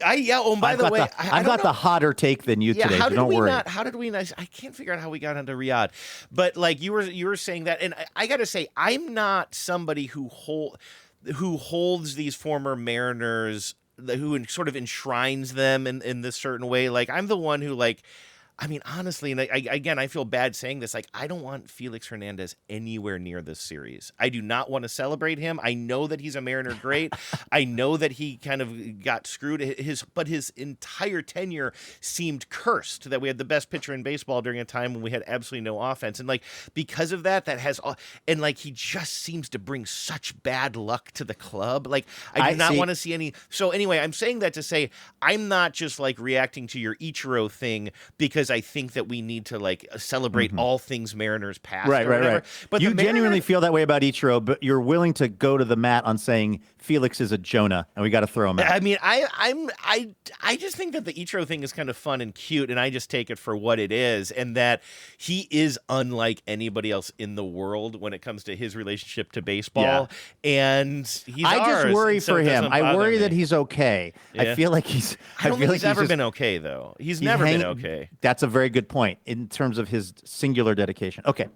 By the way,
I've got the hotter take than you today. So don't worry.
How did we not? I can't figure out how we got into Riyadh, but like you were saying that, and I got to say, I'm not somebody who holds these former Mariners, who sort of enshrines them in this certain way. Like I'm the one who like. I mean, honestly, and I feel bad saying this. Like, I don't want Felix Hernandez anywhere near this series. I do not want to celebrate him. I know that he's a Mariner great. I know that he kind of got screwed. But his entire tenure seemed cursed. That we had the best pitcher in baseball during a time when we had absolutely no offense, and like because of that has and like he just seems to bring such bad luck to the club. Like I do not want to see any. So anyway, I'm saying that to say I'm not just like reacting to your Ichiro thing because I think that we need to like celebrate all things Mariners past. Right.
But you genuinely feel that way about Ichiro, but you're willing to go to the mat on saying Felix is a Jonah and we got to throw him out.
I mean, I just think that the Ichiro thing is kind of fun and cute, and I just take it for what it is, and that he is unlike anybody else in the world when it comes to his relationship to baseball. Yeah. And he's
just worry for him. I worry that he's okay. Yeah. I feel like he's.
I don't think he's ever been okay though. He's never been okay.
That's a very good point in terms of his singular dedication. Okay.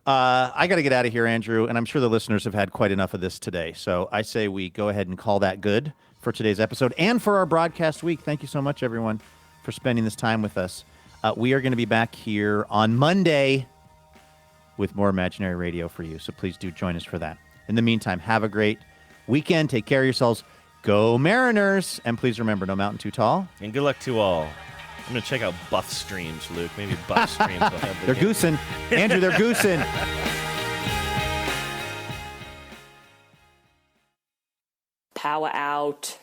I got to get out of here, Andrew, and I'm sure the listeners have had quite enough of this today. So I say we go ahead and call that good for today's episode and for our broadcast week. Thank you so much, everyone, for spending this time with us. We are going to be back here on Monday with more Imaginary Radio for you. So please do join us for that. In the meantime, have a great weekend. Take care of yourselves. Go Mariners. And please remember, no mountain too tall.
And good luck to all. I'm going to check out Buff Streams, Luke. Maybe Buff Streams will have the
They're goosing. Andrew, they're goosing.
Power out.